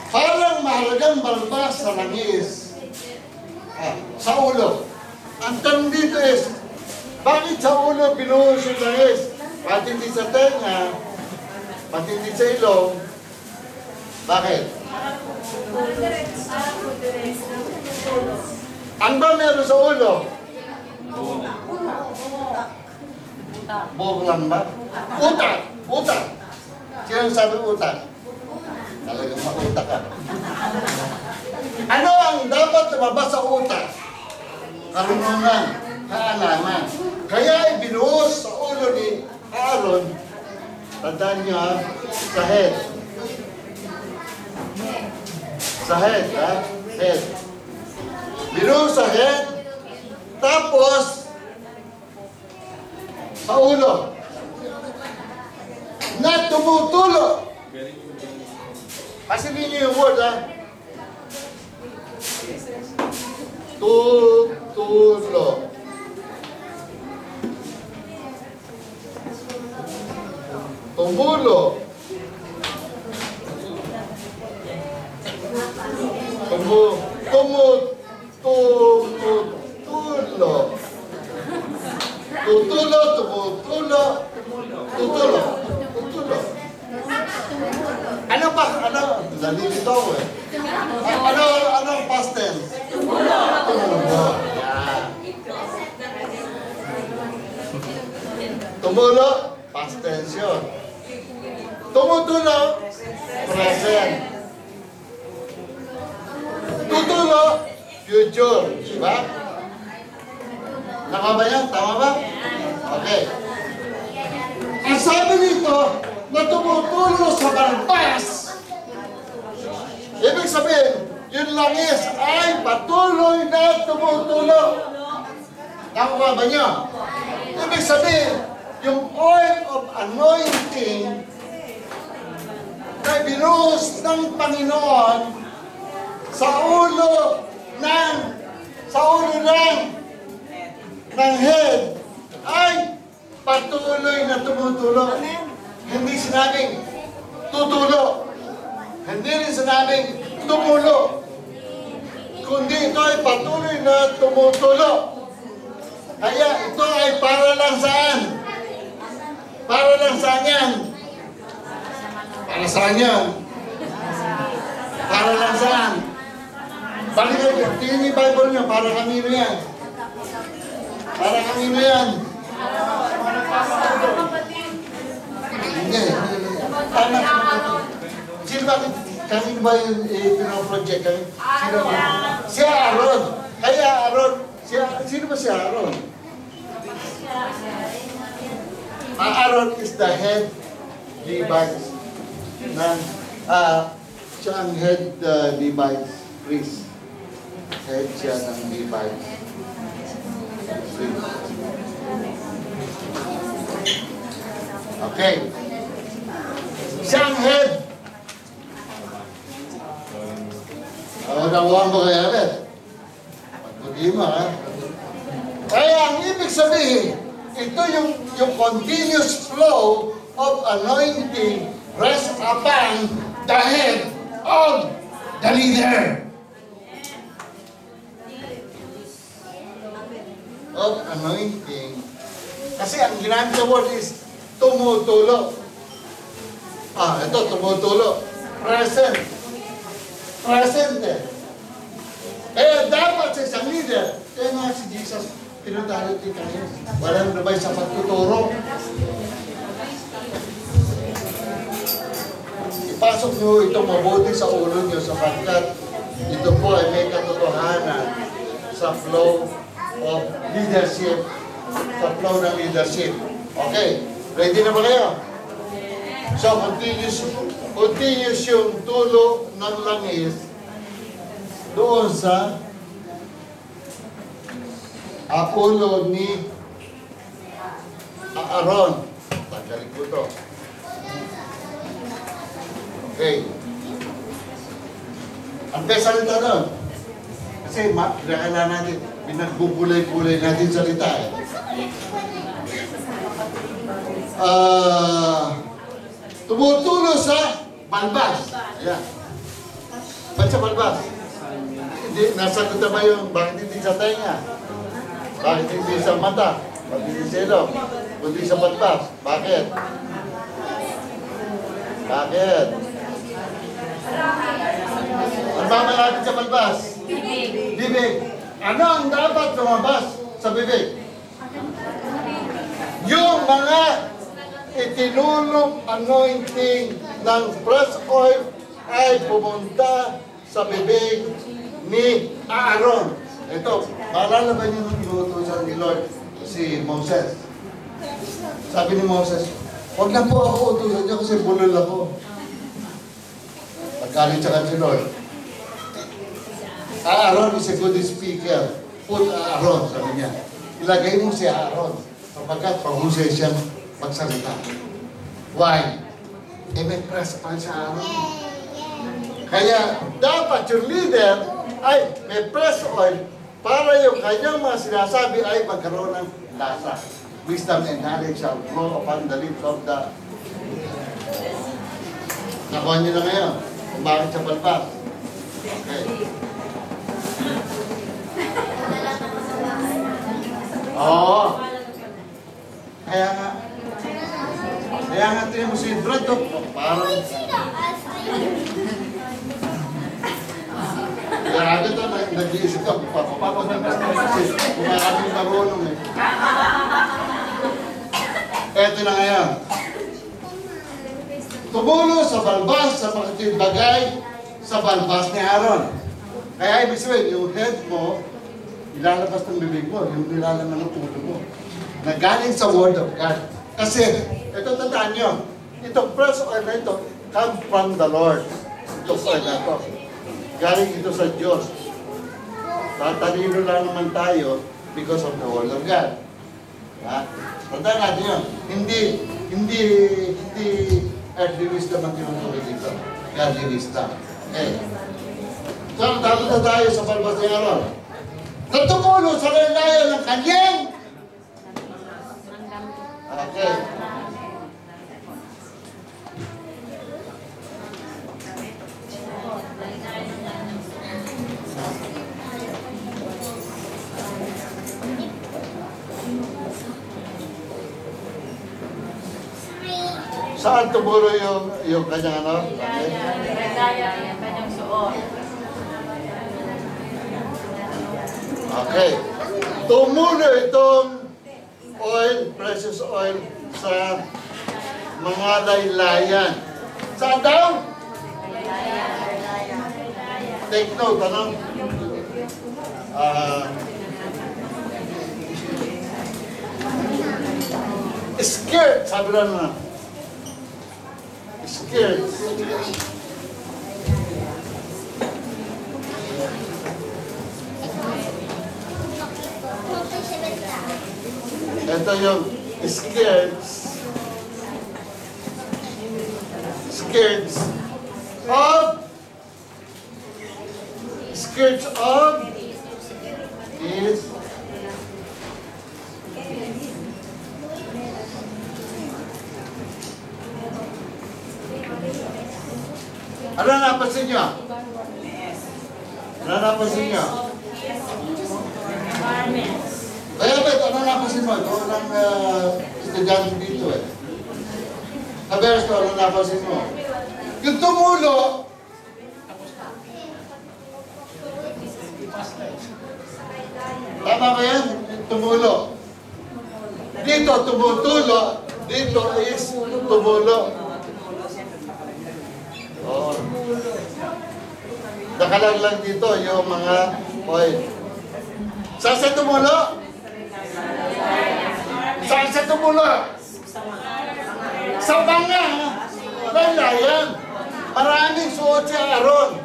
Parang mahalagang balbas sa langis. Sa ulo. Ang tanong dito is, bakit sa ulo binuhos yung langis? Pati hindi sa tenga, pati hindi sa ilong. Bakit? Ano ba meron sa ulo? Buhok lang ba? Utak! Utak! Sino sabi utak? Talagang mautak ka. Ano ang dapat lumabas sa utak? Karunungan. kaalaman. Kaya ibinuhos sa ulo ni Aaron, tandaan niyo ha, sa head. Sa head, ha? Head. Binuhos sa head, tapos sa ulo. Na tumutulo. Kasi ninyo yung word, ha? Tutulo. Tumulo. Tutulo, tumutulo. Tutulo. Tutulo. Ano pa? Ano? Nalilito ako eh. Ano ang past tense? Tumulo. Yan. Tumulo, past tense yun. Tumutulo, present. Tutulo, future. Diba? Tama ba yan? Tama ba? Okay. Ang sabi nito, na tumutulo sa balbas. Ibig sabihin, yung langis ay patuloy na tumutulo. Nakuha ba niyo? Ibig sabihin, yung oil of anointing na binuhos ng Panginoon sa ulo ng head ay patuloy na tumutulo. Hindi sinabing tutulo. Hindi rin sinabing tumulo. Kundi ito ay patuloy na tumutulo. Kaya ito ay para lang saan? Para lang saan yan? Para saan yan? Para lang saan? Balikan niyo. Tingnan niyo yung Bible niyo. Para kanino yan? Para kanino yan? Hindi. Tama. Sino ba? Kanino ba yung pinoproject? Sino ba? Si Aaron. Kaya Aaron. Sino ba si Aaron? Aaron is the head Levites. Siya ang head Levites priest. Head siya ng Levites priest. Okay. Siya ang head. Nakuha mo kaya agad. Pag-uwi mo, ha? Kaya ang ibig sabihin, ito yung continuous flow of anointing rests upon the head of the leader. Of anointing. Kasi ang ginamit sa word is tumutulo. Ito, tumutulo. Present. Present eh. Kaya dapat sa isang leader, kaya nga si Jesus, pinutalo din tayo. Walang nabay sa pagtuturo. Ipasok nyo ito mabuti sa ulo nyo sapagkat ito po ay may katotohanan sa flow of leadership, sa flow ng leadership. Okay, ready na ba kayo? So, continuous yung tulo ng langis doon sa ulo ni Aaron. Tanggalin ko ito. Okay. Ang salita doon. Kasi kinakailangan natin, pinagbubulay-bulay natin salita eh. Tumutulo sa balbas. Ayan. Ba't sa balbas? Hindi, nasagot na ba yung bakit hindi sa tenga? Bakit hindi sa mata? Bakit hindi sa ilong? Kundi sa balbas. Bakit? Bakit? Ano ba malapit sa balbas? Bibig. Ano ang dapat lumabas sa bibig? Yung mga itinulong anointing ng fresh oil ay pumunta sa bibig ni Aaron. Ito, maalala ba niyo nung inuutosan ni Lord si Moses? Sabi ni Moses, huwag na po ako utusan niyo kasi bulol ako. Pagkalit sa si Lord. Aaron is a good speaker. Put Aaron, sabi niya. Ilagay mo si Aaron sapagkat pahusay siyang magsalita. Why? Eh, may press pa sa Aaron. Kaya dapat yung leader ay may press oil para yung kanyang mga sinasabi ay magkaroon ng lasa. Wisdom and knowledge shall flow upon the lips of the... Nakuha niyo na ngayon kung bakit sa balbas. Okay. Oo. Kaya nga tingnan mo si Brad, parang... Kaya agad na, nag-iisip ka, papapagdagas ka kasi kumakaming marunong eh. Eto na ngayon. Tumulo sa balbas sa makikibagay sa balbas ni Aaron. Kaya ibig sabihin, yung head mo, ilalabas ng bibig mo, yung nilalaman ng ulo mo. Nagaling sa Word of God. Kasi, ito tandaan nyo, itong press oil na ito, come from the Lord. Itong oil na ito. Galing ito sa Diyos. Tatalino lang naman tayo because of the Word of God. Ha? Tandaan natin yun. Hindi earthly wisdom ang tinutuloy dito. Godly wisdom. Okay. So, dapat na tayo sa balbas ni Aaron. Natumulo sa laylayan ng kanyang. Okay. Saan tumulo yung kanyang ano? Yung kanyang suot. Okay. Tumulo itong oil, precious oil, sa mga laylayan. Saan daw? Take note, ano? Skirt, sabi lang na. Skirt. Ito yung skirts. Skirts of is ano napansin nyo? Ano napansin nyo? Kaya ba't ano napansin mo? Ito lang estudyante dito eh. Naberso, ano napansin mo? Yung tumulo, tama ba yan? Tumulo. Dito, tumutulo. Dito is tumulo. Oh. Nakalang lang dito yung mga oil. Saan sa tumulo? Saan sa tumulo? Sa banga. Laylayan. Maraming suot si Aaron.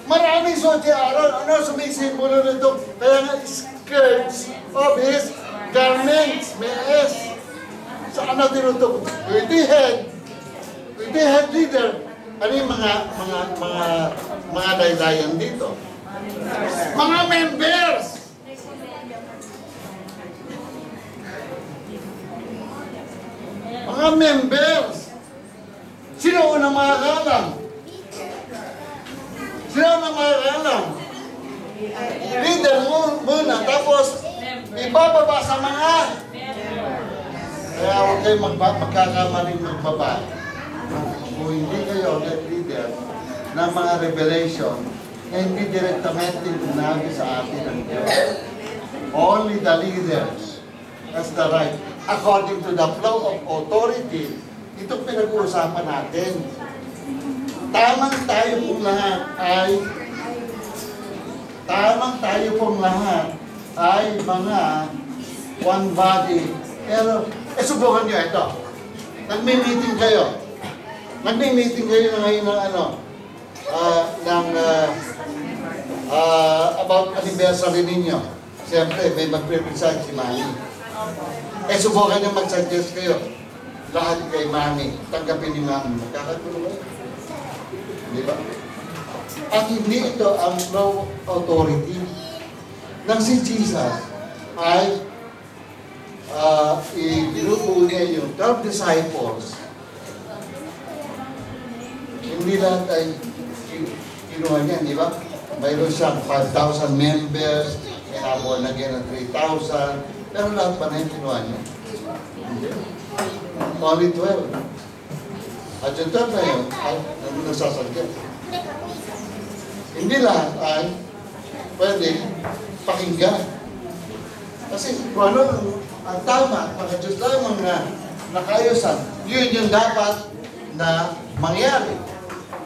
Maraming suot si Aaron. Ano sumisimbolo nito? Kaya nga skirts of his garments. May S. Sa ano tinutok? With the head leader. Ano yung mga laylayan dito? Mga members! Mga members! Sino unang makakalam? Sino unang makakalam? Leader muna, tapos ibababa sa mga. Kaya huwag kayo magkakamaling magbaba. Kung hindi kayo leader ng mga revelation na hindi direktamente binabi sa atin ng Diyos. Only the leaders. That's the right. According to the flow of authority, ito pinag-uusapan natin. Tamang tayo kung lahat ay tamang tayo pong lahat ay mga one body. Pero, subukan nyo ito. Nagme-meeting kayo. Nagme-meeting kayo na ngayon ng about anniversary ninyo. Siyempre, may mag-represent si Mami. Subukan nyo mag-suggest kayo. Lahat kay Mami. Tanggapin ni Mami. Magkakagulo kayo. Di ba? At hindi ito ang law authority. Nang si Jesus ay ibinubuo niya yung 12 disciples. Hindi lahat ay kinuha niya, di ba? Mayroon siyang 5,000 members, inabuan na ng 3,000, pero lahat pa na yung kinuha niya. Hindi. Only 12. At yung 12 na yun, ay nagsasagyan. Hindi lahat ay pwede pakinggan. Kasi kung ano ang tama, mga Diyos lamang na nakayusan, yun yung dapat na mangyari.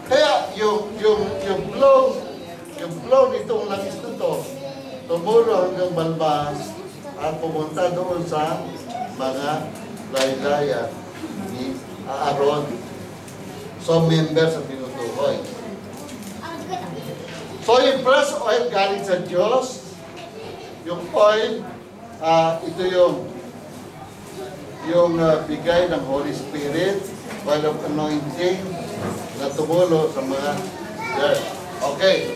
Kaya yung flow nitong langis na to, tumulo hanggang Balbas at pumunta doon sa mga laylayan ni Aaron. So members ang tinutukoy. So yung fresh oil galing sa Diyos, yung oil, ito yung bigay ng Holy Spirit, oil of anointing, na tumulo sa mga church. Okay.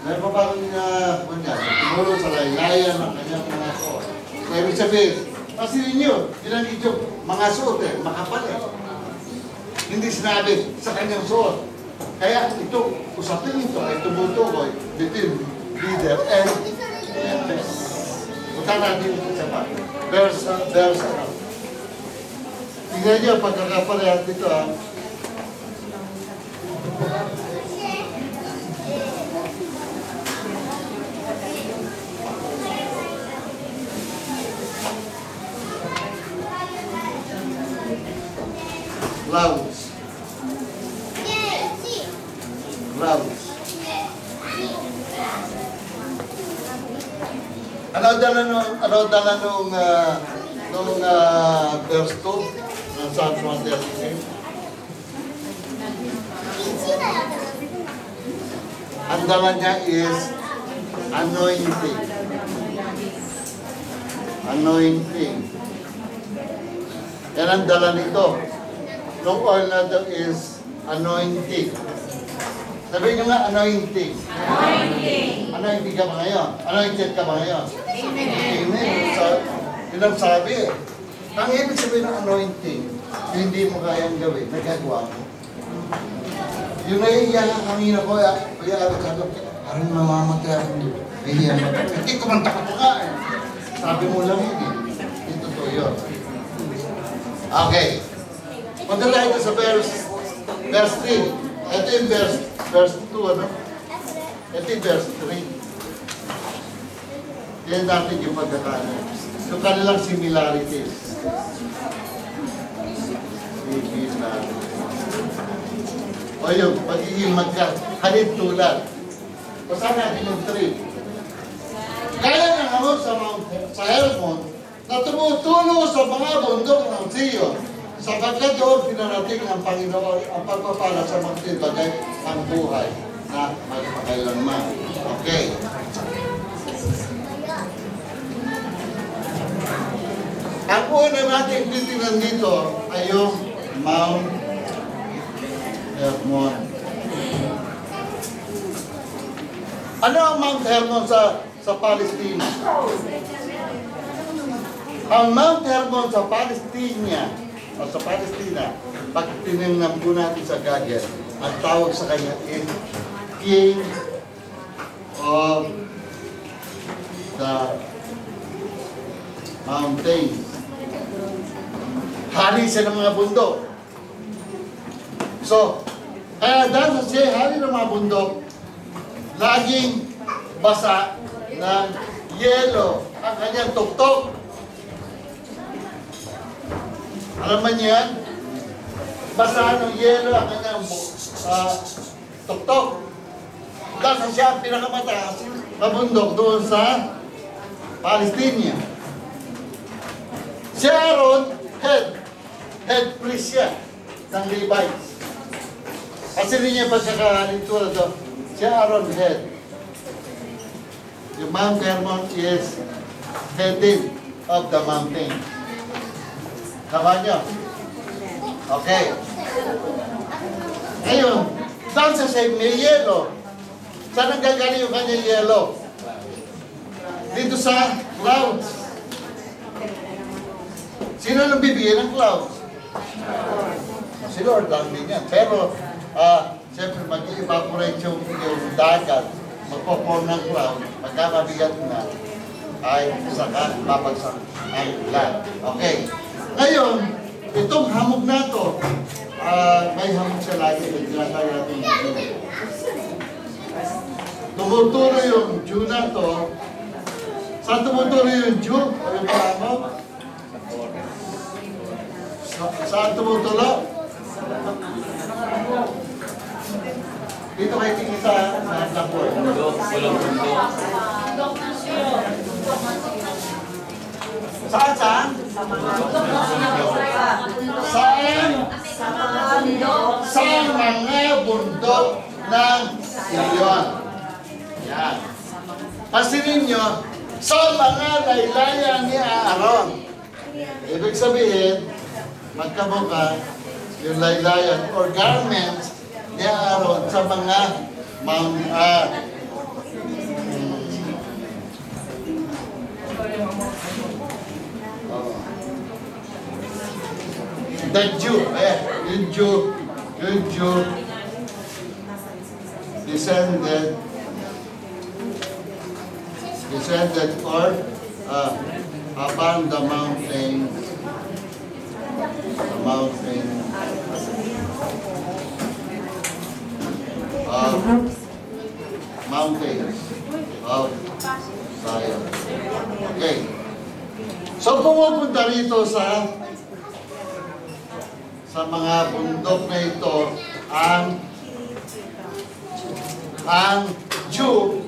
Meron pa parang tumulo sa laylayan ng kanyang mga suot. So, ibig sabihin, kasi ninyo, ginanit yung mga suot makapal Hindi sinabi sa kanyang suot. Kaya ito, usapin ito ay tumutukoy between leader and members. Punta natin sa pa. Verse. Tingnan niyo, pagkakaparehat dito clouds. Ano dala nung verse 2 ng Psalm 136? Ang dala niya is anointing. Anointing. Yan ang dala nito. Nung oil na ito is anointing. Sabihin nyo nga, anointing. Anointing. Anointing ka ba ngayon? Anointed ka ba ngayon? Amen. Yun ang sabi. Ang ibig sabihin ng anointing, hindi mo kayang gawin, nagagawa mo. Yung naiiyak ang kanina ko, kaya parang mamamatay ako. Naiiyak ako. Hindi ko man takot nga Sabi mo lang hindi totoo yun. Okay. Punta tayo sa verse 3. Ito yung verse 2, ano? Ito yung verse 3. Yan natin yung pagkakano. Yung kanilang similarities. O yung pagiging halid tulad. Basahin natin yung 3. Kaya ng hamon sa Hermon na tumutulo sa mga bundok ng Zion, sapagkat doon pinarating ng Panginoon ang pagpapala sa mga bagay ang buhay na magpakailanman. Okay. Ang una natin titingnan dito ay yung Mount Hermon. Ano ang Mount Hermon sa Palestina? Ang Mount Hermon sa Palestina, pag tinignan po natin sa Google, ang tawag sa kanya is King of the Mountains. Hari siya ng mga bundok. So, kaya dahil siya hari ng mga bundok, laging basa ng yelo ang kanyang tuktok. Alam mo niyan? Basa ng yelo ang kanyang tuktok. Dahil siya ang pinakamataas na bundok doon sa Palestina. Si Aaron, head priest siya ng Levites. Kasi rin niya pa siya kalintura doon. Si Aaron, head. Yung Mount Hermon is heading of the mountain. Tama niyo? Okay. Ngayon, saan sa may yelo? Saan ang gagaling yung kanyang yelo? Dito sa clouds. Sino nang bibigyan ng clouds? Si Lord lang din yan. Pero, siyempre, mag-evaporate yung dagat, magpo-form ng cloud, magkamabigat na, ay saka babagsak ang land. Okay. Ngayon, itong hamog na to, may hamog siya lagi. Tinatawag natin yung Jew. Tumuturo yung Jew na to. Saan tumuturo yung Jew? O yung hamog? Saan tumuturo? Dito kayo tingin sa Blackboard. Saan? Sa mga bundok ng Sion. Yan. Pansinin nyo, sa mga laylayan ni Aaron. Ibig sabihin, magkabuka yung laylayan or garments ni Aaron sa mga the Jew, yung Jew descended or upon the mountain mountains of Zion. Okay. So pumupunta rito sa mga bundok na ito ang Jew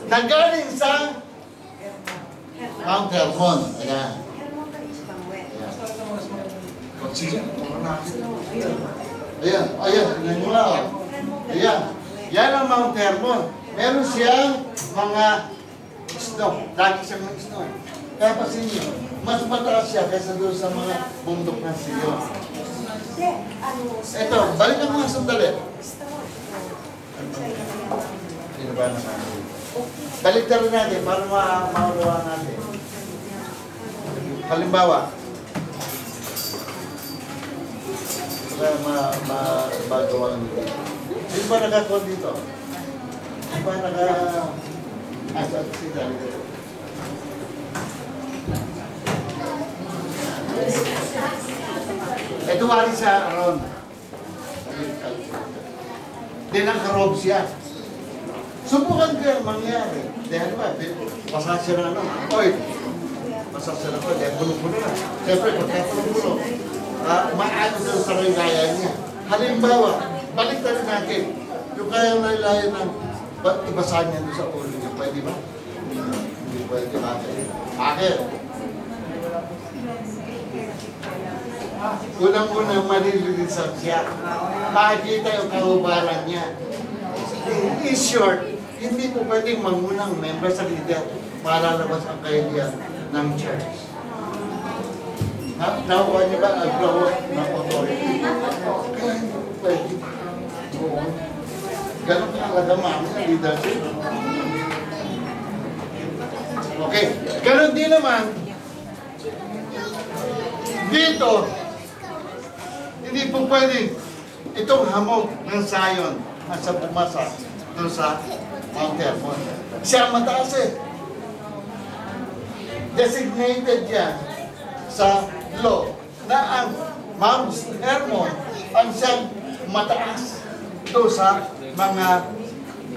na galing sa Mount Hermon. Ayan. Ayan, ayan. Yan ang Mount Hermon. Meron siyang mga snow. Lagi siyang mga snow. Kaya pasin niyo, mas mataas siya kaysa doon sa mga bundok ng Sion. Ito, balikan mo nga sandali. Sino ba naman? Balik na rin natin para maulawa natin. Halimbawa, para magawa nito. Sino ba nagkakuha dito? Sino ba sino? Ito wali sa Aaron. Dinakarob siya. Subukan ka mangyari. Dahil ba, pasasya na ano. Oy, pasasya na ko. Dahil puno-puno na. Siyempre, pagka-puno-puno, maano doon sa laylayan niya. Halimbawa, balik na rin natin. Yung kayang laylayan ng ibasahan niya doon sa ulo niya. Pwede ba? Hindi pwede. Bakit? Unang-unang malilisan siya. Makikita yung kahubaran niya. In short, hindi po pwedeng mangunang member sa leader para lalabas ang kahiliyan ng church. Nakuha niyo ba ang growth ng authority? Kaya hindi po pwede. Ganun talaga mami ang leadership. Okay. Ganun din naman, dito, hindi po pwede itong hamog ng Zion nasa bumasa doon sa Mount Hermon. Siya mataas eh. Designated yan sa law na ang Mount Hermon ang siyang mataas doon sa mga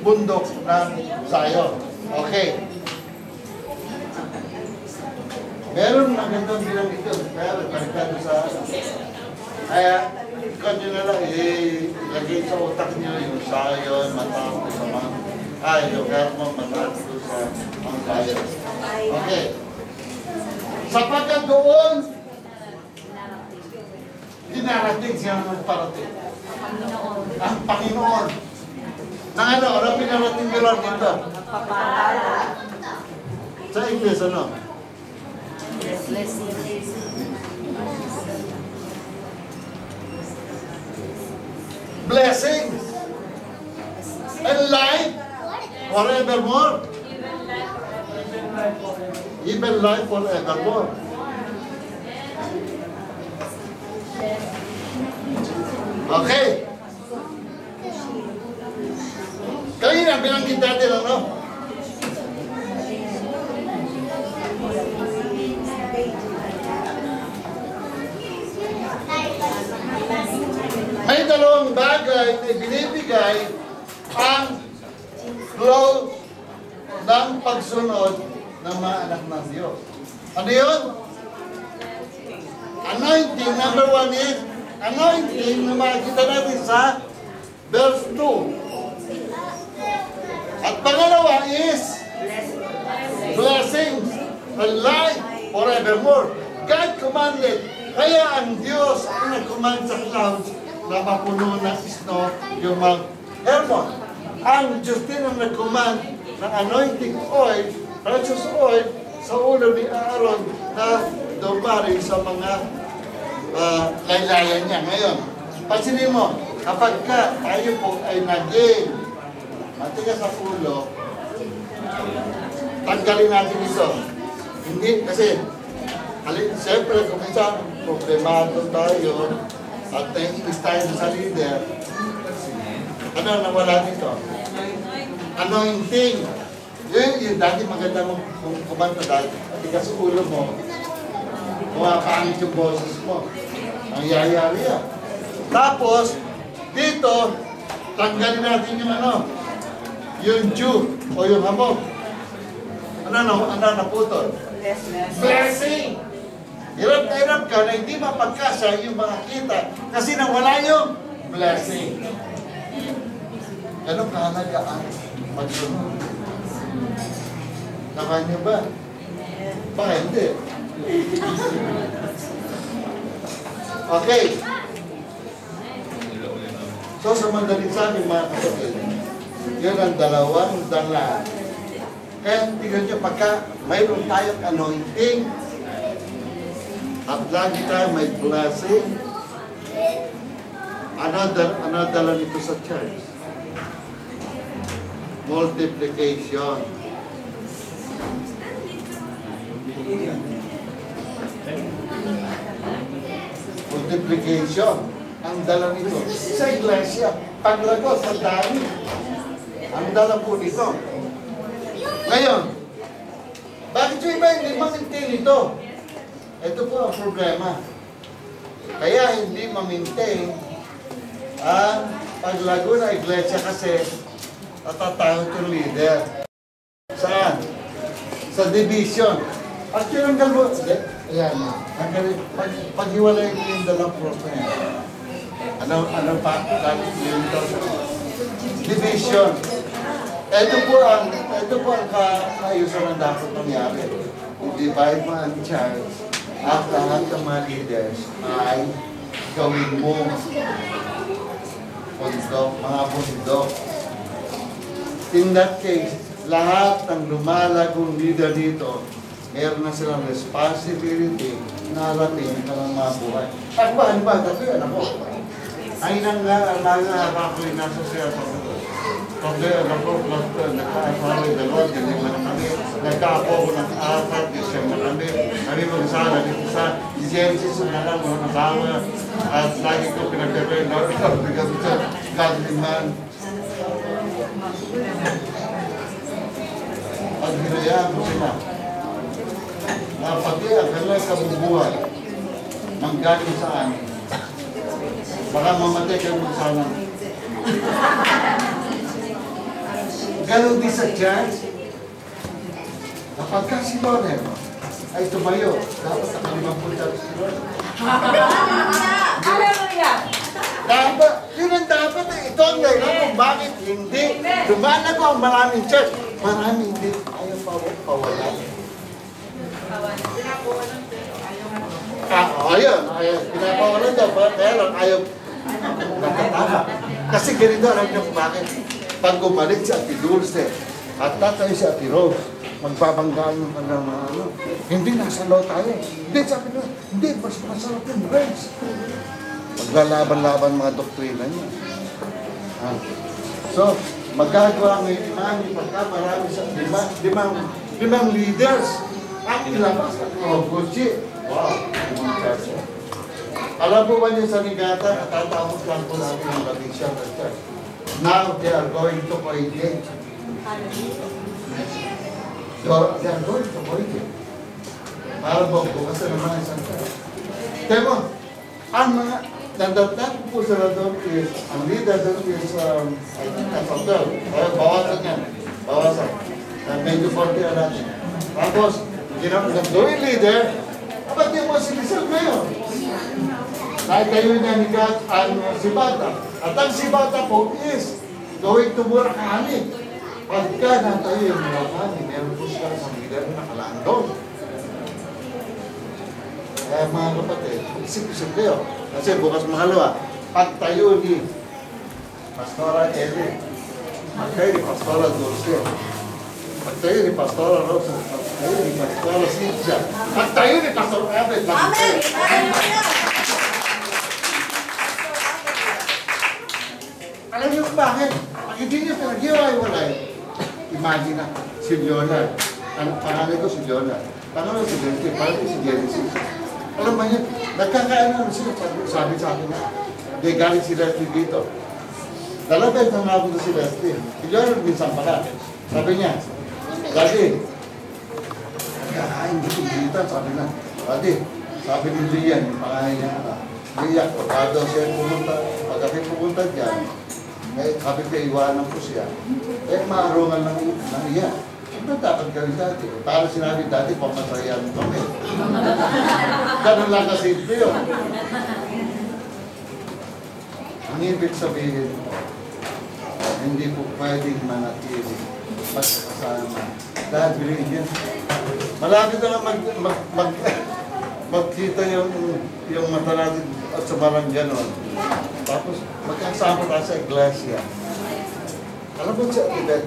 bundok ng Zion. Okay. Meron magandang bilang ito. Pero balikan sa kaya, ikaw nyo na lang, ilagay sa utak nyo yung Zion, matapos sa mga Ay, Ilocano, mataas doon sa Mount Zion. Okay. Sapagkat doon, dinarating siya ng parating. Ang Panginoon. Nang ano pinarating ni Lord dito? Sa English, ano? Blessings and life forevermore. Even life forevermore. Okay. Kanina binanggit natin ano? May dalawang bagay na binibigay ang flow ng pagsunod ng mga anak ng Diyos. Ano yun? Anointing, number 1 is anointing na makikita natin sa verse 2. At pangalawa is blessings and life forevermore. God commanded. Kaya ang Diyos ang nag-command sa clouds na mapuno ng snow yung Mount Hermon. Ang Diyos din ang nag-command ng anointing oil, precious oil, sa ulo ni Aaron na dumari sa mga laylayan niya. Ngayon, pansinin mo, kapag tayo po ay naging matigas sa ulo, tanggalin natin ito. Hindi, kasi siyempre, kung minsan problemado tayo at naiinis tayo sa leader, ano nawala dito? Anointing. Yung dati maganda mong kumanta dahil matigas sa ulo mo, pangit yung boses mo. Ang yayari yan. Tapos, dito, tanggalin natin yung ano, yung dew o yung hamog. Ano naputol? Blessing! Hirap na hirap ka na hindi mapagkasya yung mga kita kasi nawala yung blessing. Ganun kahalaga ang pagsunod. Naman niyo ba? Baka hindi. Okay. So sa madaling sabi mga kapatid, yun ang dalawang dala. Kaya tignan nyo, pagka mayroon tayong anointing at lagi tayo may blessing, ano dala nito sa church? Multiplication. Multiplication ang dala nito sa iglesia. Paglago sa dami ang dala po nito. Ngayon, bakit yung iba hindi ma-maintain ito? Ito po ang problema. Kaya hindi ma-maintain ang paglago na iglesia kasi natatakot yung leader. Saan? Sa division. At yun ang galbo. Ayan. Paghiwalay ko yung dalang problema. Ano pa? Division. Ito po ang kaayusan ng dapat nangyari. I-divide mo ang church at lahat ng mga leaders ay gawin mo bundok, mga bundok. In that case, lahat ng lumalagong leader dito, meron na silang responsibility na harating ng mga buhay. Ano ba? Ito yun ako. Ay nangarap ko yung nasa siya sa mga. Pagka ako, nagkakaroon ng dalawang, hindi man kami. Nagkakapo ko ng apat, isang na kami. Kami mag-sana dito sa Genesis na lang, mga kasama. At lagi ko pinagkakaroon, because it's a godly man. Pag hinayaan mo sila, na pati ang kanilang kabubuhay, manggaling saan, baka mamatay kayo mag-sana. Ganon din sa church, kapag ka si Loren ay tumayo, dapat nakalimapunta si Loren. Hallelujah! Dapat, yun ang dapat eh. ito ang dahilan kung bakit hindi lumalago ang maraming church. Maraming hindi ayaw pawalan. Ayaw. Pinapawalan daw. Kaya lang ayaw nagkatama. Kasi ganito, alam niyo kung bakit. Pag gumalit si Ate Dulce at tatay si Ate Rose, magbabanggaan mo ka ng ano. Hindi, nasa law tayo. Hindi, sabi nyo, hindi, mas masarap yung grace. Maglalaban-laban mga doktrina niya. So, magagawa ng imani pagka marami sa limang leaders. Ang ilabas at Kutsi. Wow, limang church. Alam po ba niyo sa Nigata, natatapos lang po namin ang Lavisha Church. Now, they are going to Koige. So, they are going to Koige. Para po, bukas na naman isang church. Temo, ang mga nandatang po sila doon is, ang leader doon is, I think, Kapagdal. Bawasan yan. Bawasan. Medyo 40 na natin. Tapos, doon leader, ba't di mo sinisal ngayon? Naitayo niya ni God ang Sibata. At ang Sibata po is going to Murakami. Pagka natayo yung Murakami, meron po siya sa leader na nakalaan doon. Kaya mga kapatid, isip-isip kayo. Kasi bukas mahalawa, pagtayo ni Pastora Eli, pagtayo ni Pastora Dulce, pagtayo ni Pastora Rosa, pagtayo ni Pastora Cynthia, pagtayo ni Pastor Abed. Amen! Alam niyo kung bakit? Pag hindi niyo pinag-iwalay, imagine na, si Leonard. Ang pangalan ko si Leonard. Pangalan si Genesis, pangalan si Genesis. Alam ba niya, nagkakaano sila, sabi sa akin na, hindi galing si Leslie dito. Dalabay na nga ako si Leslie. Si Leonard minsan pala. Sabi niya, Daddy, nagkakain dito dito, sabi na. Daddy, sabi ni Lian, yung pangalan niya, Lian, pagka daw siya pumunta, pagka siya pumunta dyan, eh, sabi ko, iwanan ko siya. Eh, maarungan ng iya. Ano dapat gawin dati? Para sinabi dati, pamasayan kami. Ganun lang kasi ito yun. Ang ibig sabihin mo, hindi po pwedeng manatili magkasama. Dahil bilhin yan. Malapit na magkita yung mata natin at sa barang gano'n. Tapos magkasama tayo sa iglesia. Alam mo siya, Tibet,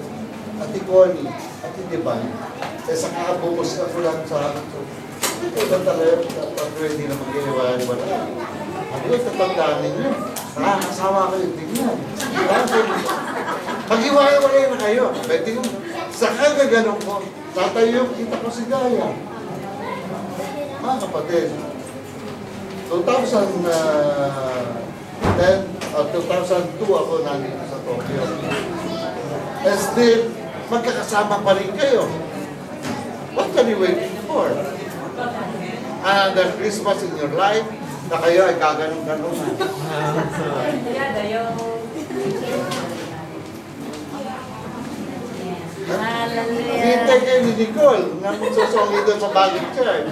Ate Connie, Ate Divine, eh sa kakabukos ako lang sa akin. Ito ba talaga dapat pwede na mag-iwala? Ano yung tatandaan ninyo? Nakakasawa kayo, tingnan. Mag-iwala na kayo. Pwede kong, sa kagaganon ko, tatayo, kita ko si Gaya. Mga kapatid, 2010 o 2002 ako nandito sa Tokyo. And still, magkakasama pa rin kayo. What are you waiting for? Another Christmas in your life na kayo ay gaganong-ganon na. Hintay kayo ni Nicole na magsusongi doon sa Bagong Church.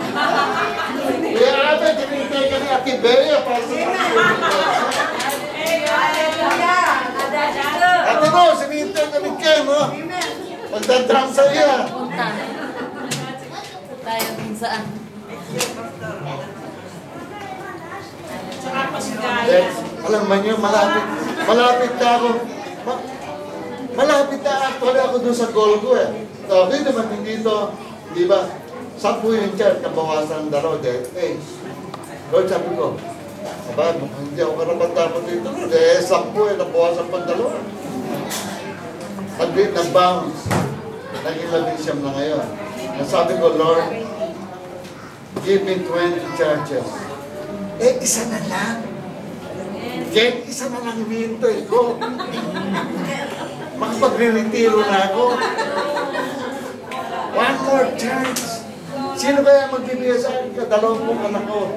Kaya abe, tinintay ka ni Ate Bea para sa Ate mo, sinintay ka ni Ken, no? Magdadram sa iya. Punta. Tayo kung saan. Alam mo niyo, malapit na ako. Malapit na actually ako doon sa goal ko eh. So, okay naman din dito, di ba? 10 yung church, kabawasan ng 2 dahil, hey, Lord, sabi ko, aba, hindi ako karapat-dapat dito. Dahil 10 nabawasan pang 2. Nag-bounce. Naging 11 na ngayon. Nasabi ko, Lord, give me 20 churches. Eh, isa na lang. Kahit isa na lang hinihintay ko. Makapagre-retiro na ako. One more chance. Sino kaya magbibigay sa akin? 20 anak ko.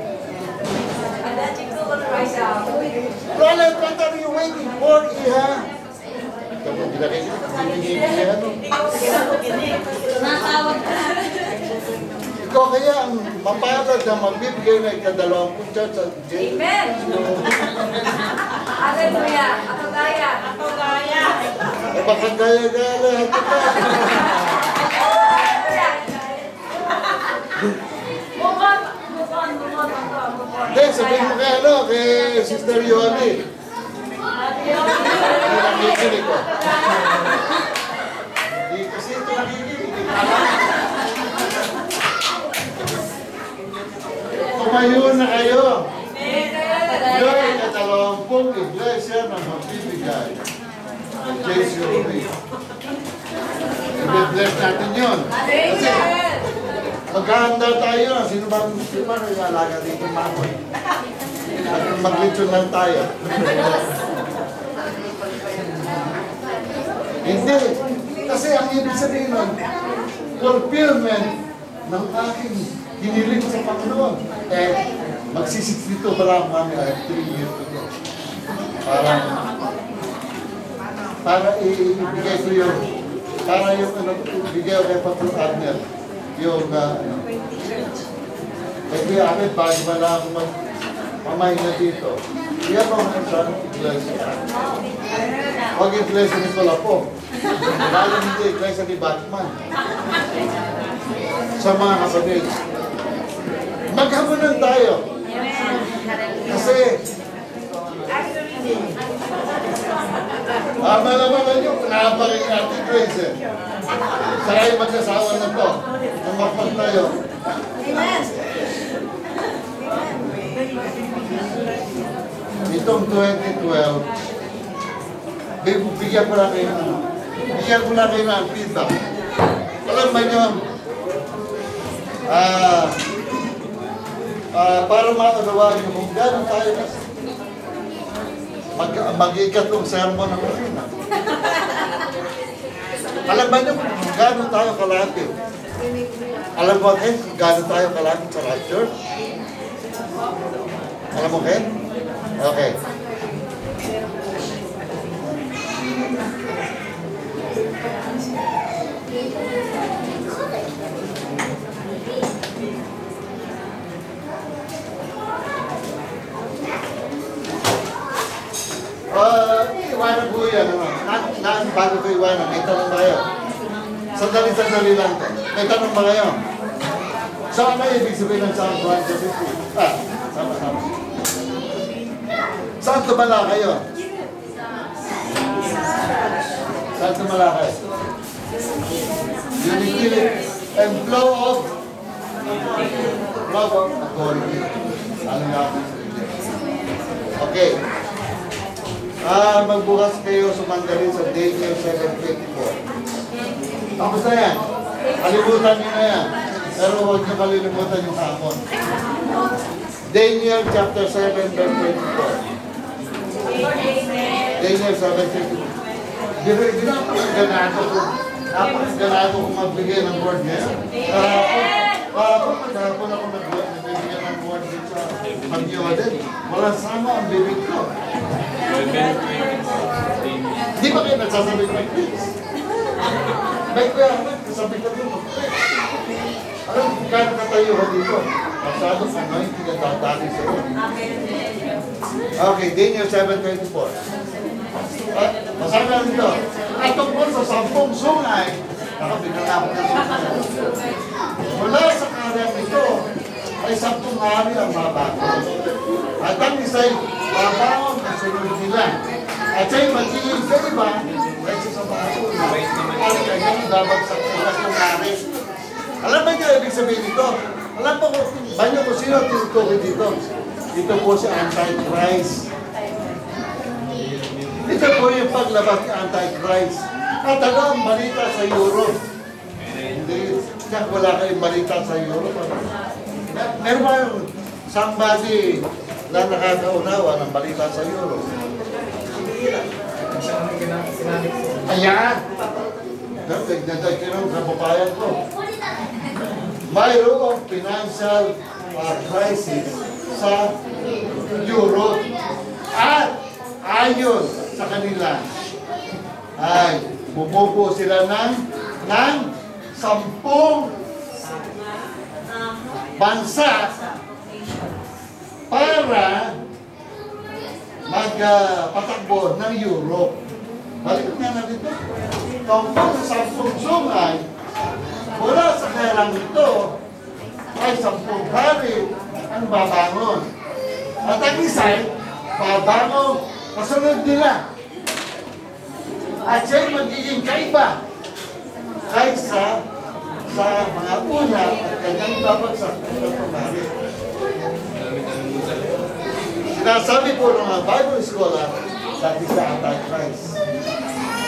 Lola, what are you waiting for, Iha? Ikaw, hindi na kayo pinigil-pinigil. Natawag ka. Ikaw kaya ang mapalad na magbibigay na 20 church sa J. Amen! Hallelujah. Ako gaya. Ako gaya. Baka gaya-gaya lahat ito. Move on. Hindi, sabihin mo kay ano, kay Sister Yoli. Hindi nakikinig ko. Hindi kasi ito nakikinig. Tumayo na kayo. Yun ay katalawampung iglesia na magbibigay ng JCOB. I-bless natin yun. Kasi maghahanda tayo. Sino ba nag-aalaga dito mamoy? At maglitsyon lang tayo. Hindi. Kasi ang ibig sabihin nun, fulfillment ng aking hiniling sa Panginoon. Magsisix dito pala kami ay 3 years ago. Para ibigay ko yung, para yung ibigay ko kay Pastor Adner, yung, kaya amin, bago ba na ako magpamahinga dito, iyan mo mga sa iglesia. Huwag iglesia ni Palapo. Lalo hindi iglesia ni Batman. Sa mga kapatid. Maghamunan tayo. Kasi, malaman nyo, naparin natin Grace eh. Saraya magkasawa na to. Nung mapag tayo. Amen. Itong 2012, bigyan ko lang kayo ng feedback. Alam ba nyo, para maunawaan nyo kung gano'n tayo mag-ikatong sermon ng Marina. Alam ba nyo kung gano'n tayo kalapit? Alam mo, Ken, kung gano'n tayo kalapit sa rapture? Alam mo, Ken? Okay. Iwanan po yan. Bago ko iwanan, may tanong ba kayo? Sandali lang to. May tanong ba kayo? Saan na ibig sabihin ng Psalm 150? Sama. Saan tumala kayo? Saan tumala kayo? Unity and flow of authority. Ano nga? Okay. Magbukas kayo sumandali sa Daniel 7:24. Tapos na yan. Kalimutan nyo na yan. Pero huwag nyo kalilimutan yung hapon. Daniel chapter 7 verse 24. Daniel 7:24. Napakaganado kung magbigay ng word niya. Kahapon ako nagbibigyan ng word dito sa Magyoden. Walang sama ang bibig ko. Di ba kayo nagsasabi ko mag-preach? May kuya ako, sabi ko rin mag-preach. Alam, kaya nakatayo ka dito. Masyadong anointing at tatali sa iyo. Okay, Daniel 7:24. Masabi natin ito. At tungkol sa 10 sungay, nakabigyan na mula sa karyang ito, ay 10 hari ang mabago. At ang isa'y babangon na sunod nila. At siya'y magiging sa iba, kaysa sa mga una. At kanyang babagsak sa 10 hari. Alam ba niyo ibig sabihin dito? Alam ba niyo kung sino tinutukoy dito? Ito po si Antichrist. Ito po yung paglabas ni Antichrist. At ano ang balita sa Europe? Hindi. Wala kayong balita sa Europe. Meron ba yung somebody na nakakaunawa ng balita sa Europe? Ayan! Nagdagdagan sa babayan ko. Mayroong financial crisis sa Europe. At ayon sa kanila ay bumubuo sila ng 10 bansa para magpatakbo ng Europe. Balik nga na dito. Tungkol sa 10 sungay, mula sa kerang ito, ay 10 hari ang babangon. At ang isa'y babangon kasunod nila. At siya'y magiging kaiba kaysa sa mga una at kanyang babagsak ng pamari. Sinasabi po ng mga Bible scholar that is the Antichrist.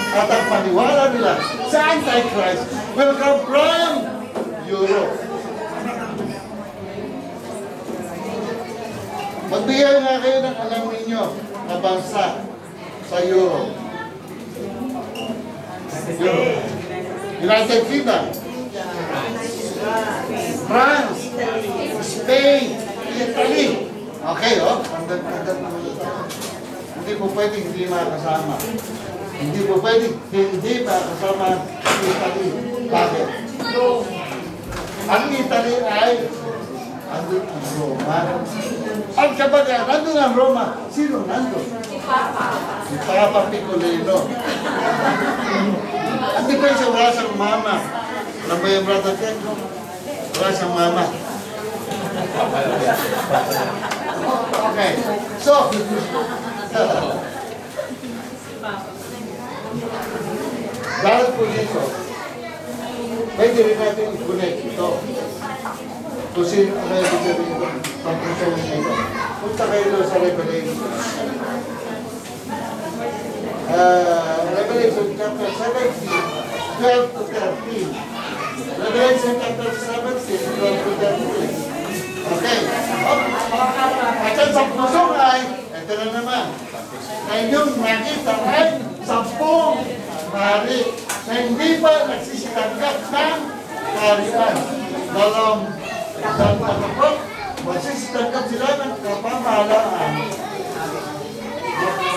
At ang paniwala nila sa Antichrist will come from Europe. Magbigay nga kayo ng alam ninyo na bansa sa Europe. United Kingdom, France, Spain, Italy. Okay, oh. Hindi po pwedeng hindi makasama. Hindi po pwedeng hindi makasama Italy. Bakit? Ang Italy ay andun ang Roma. Ang kabaga, nandun ang Roma. Sino nandun? Si Papa Piccolino. At di pa siya wala siyang mama. Alam ba yung brother Ken? Wala siyang mama. Okay. So, dahil po dito, pwede rin natin i-connect ito. Kung sino, ano yung sabihin ko, pang-pusong ito. Punta kayo sa Revelation. Revelation chapter 17, 12 to 13. Revelation chapter 17, 12 to 13. Okay. At ang 10 sungay, ito na naman. Na inyong nakita ay 10 hari na hindi pa nagsisitanggap ng kaharian. Dalawang tatapot, magsisitanggap sila ng kapamahalaan.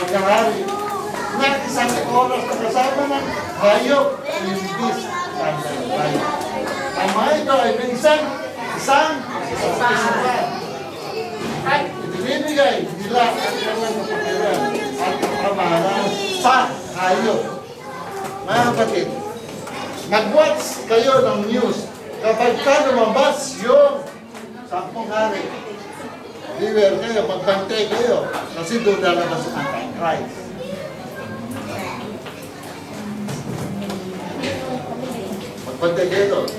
Magkahari. Na isang oras na kasama ng hayop, limbis, hayop. Ang mga ito ay may isang kasabihan. At ibinibigay nila ang kanyang kapatiran at kapamahalaan sa hayop. Mga kapatid, mag-watch kayo ng news kapag ka lumabas yung 10 hari. Beware kayo, magbantay kayo kasi doon lalabas ang Antichrist. Magbantay kayo doon.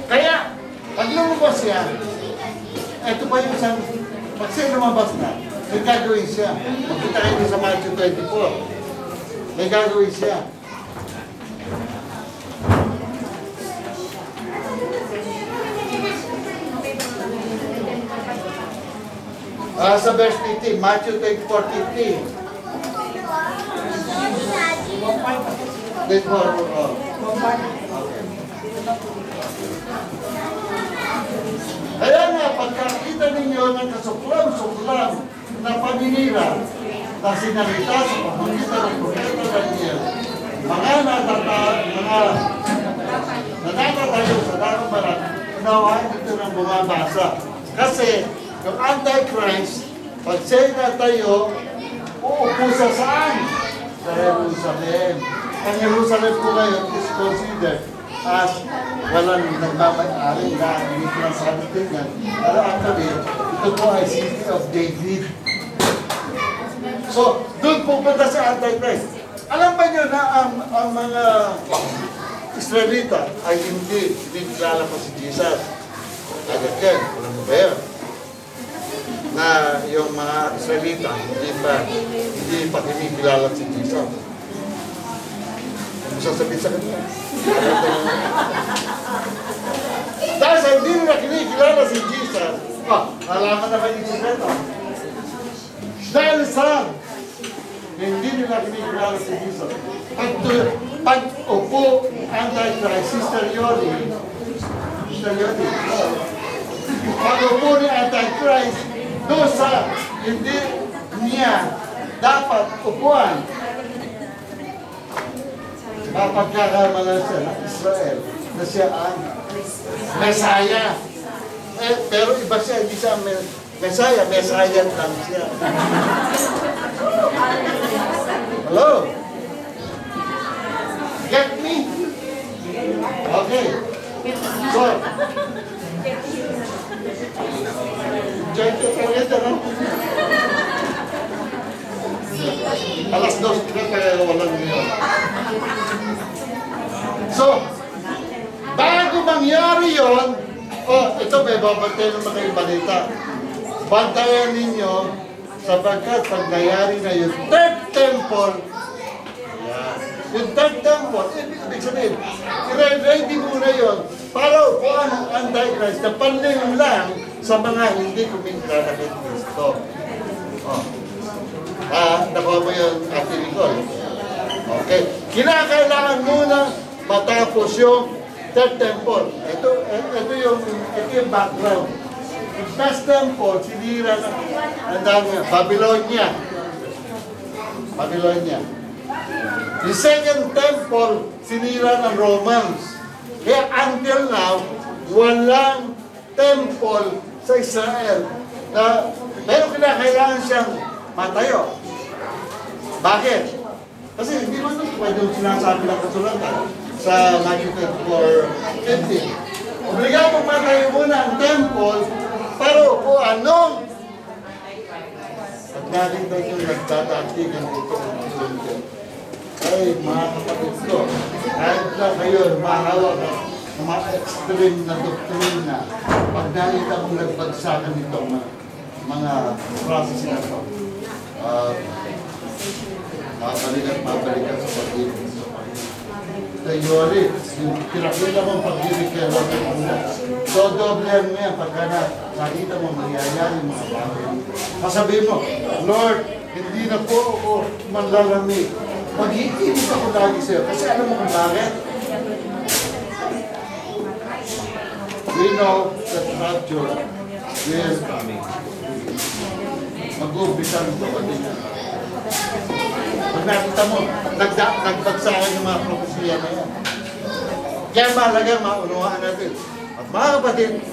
Kaya, pag lumabas yan, ito pa yung isang, pag siya lumabas na, may gagawin siya. Magkita kayo sa Matthew 24. May gagawin siya. Sa verse 15, Matthew 24:15. Kaya nga, pagkakita ninyo ng kasuklam-suklam na paninira na sinalita sa pamamagitan ng propeta Daniel, mga natatayo sa darang balat, unawain dito ng bumabasa. Kasi, yung Antichrist, pag siya'y natayo, uupo sa saan? Sa Jerusalem. Ang Jerusalem po ngayon is considered as walang nagmamay-ari na hindi ko lang sabi tingnan. Pero actually, ito po ay City of David. So, doon pupunta sa Antichrist. Alam ba nyo na ang mga Israelita ay hindi kilala pa si Jesus? Agad yan, alam mo ba yan? Na yung mga Israelita hindi pa kinikilala si Jesus. Ano sasabihin sa kanila? Dahil sa hindi nila kinikilala si Jesus, nalaman na ba yung sikreto? Dahil sa hindi nila kinikilala si Jesus, pag upo Antichrist, Sister Yoli, pag upo ni Antichrist, doon sa hindi niya dapat upuan, mapagkakamalan siya ng Israel na siya ang Messiah. Pero iba siya, hindi siya Messiah, Messiah lang siya. Hello? Get me? Okay. So, join the toilet, ano? Alas 2 na kaya walang ngayon. So, bago mangyari yun, ito may babantay naman kayong balita. Bantayan ninyo sapagkat pag nangyari na yung third temple, yung third temple, ibig sabihin, i-ready muna yun para upuan ang Antichrist na panling lang sa mga hindi kumingkla na kay Kristo. Nakuha mo yung Ate Nicole. Okay. Kinakailangan muna matapos yung third temple. Ito yung background. Yung first temple, sinira na ang dami, Babylonia. The second temple, sinira ng Romans. Kaya until now, walang temple sa Israel. Pero kinakailangan siyang matayo. Bakit? Kasi hindi mo ito pwede yung sinasabi ng kasulatan sa Matthew 24:15. Obligado matayo muna ang temple para upuan nung at nakita nyo nagtatakigan dito ng kasulatan. Ay, mga kapatid ko, kahit na kayo mahawak ng mga extreme na doktrina, pag nakita mong nagbagsakan nitong mga process na ito, mabalikan sa pag-ibig. Tayo yung pinakita mong pag-ibig kaya wag mo. So, doblehan mo yan pagka nakita mo mangyayari yung mga bagay. Masabihin mo, Lord, hindi na po ako manlalamig. Mag-iinit ako lagi sa'yo. Kasi alam mo kung bakit? We know that rapture will coming. Mag-umpisa ng kapatid. Pag nakita mo, nagbagsakan yung mga propesya na yan. Kaya mahalaga maunawaan natin. At mga kapatid,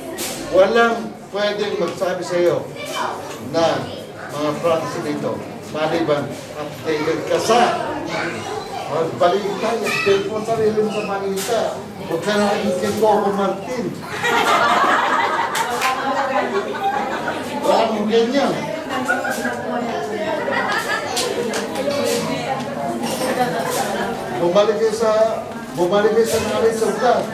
walang pwedeng magsabi sa iyo na mga propesya dito, maliban updated ka sa balita, update mo sarili mo sa balita. Huwag ka na ikin Coco Martin. Wala mong ganyan. Bumalik kayo sa knowledge of God.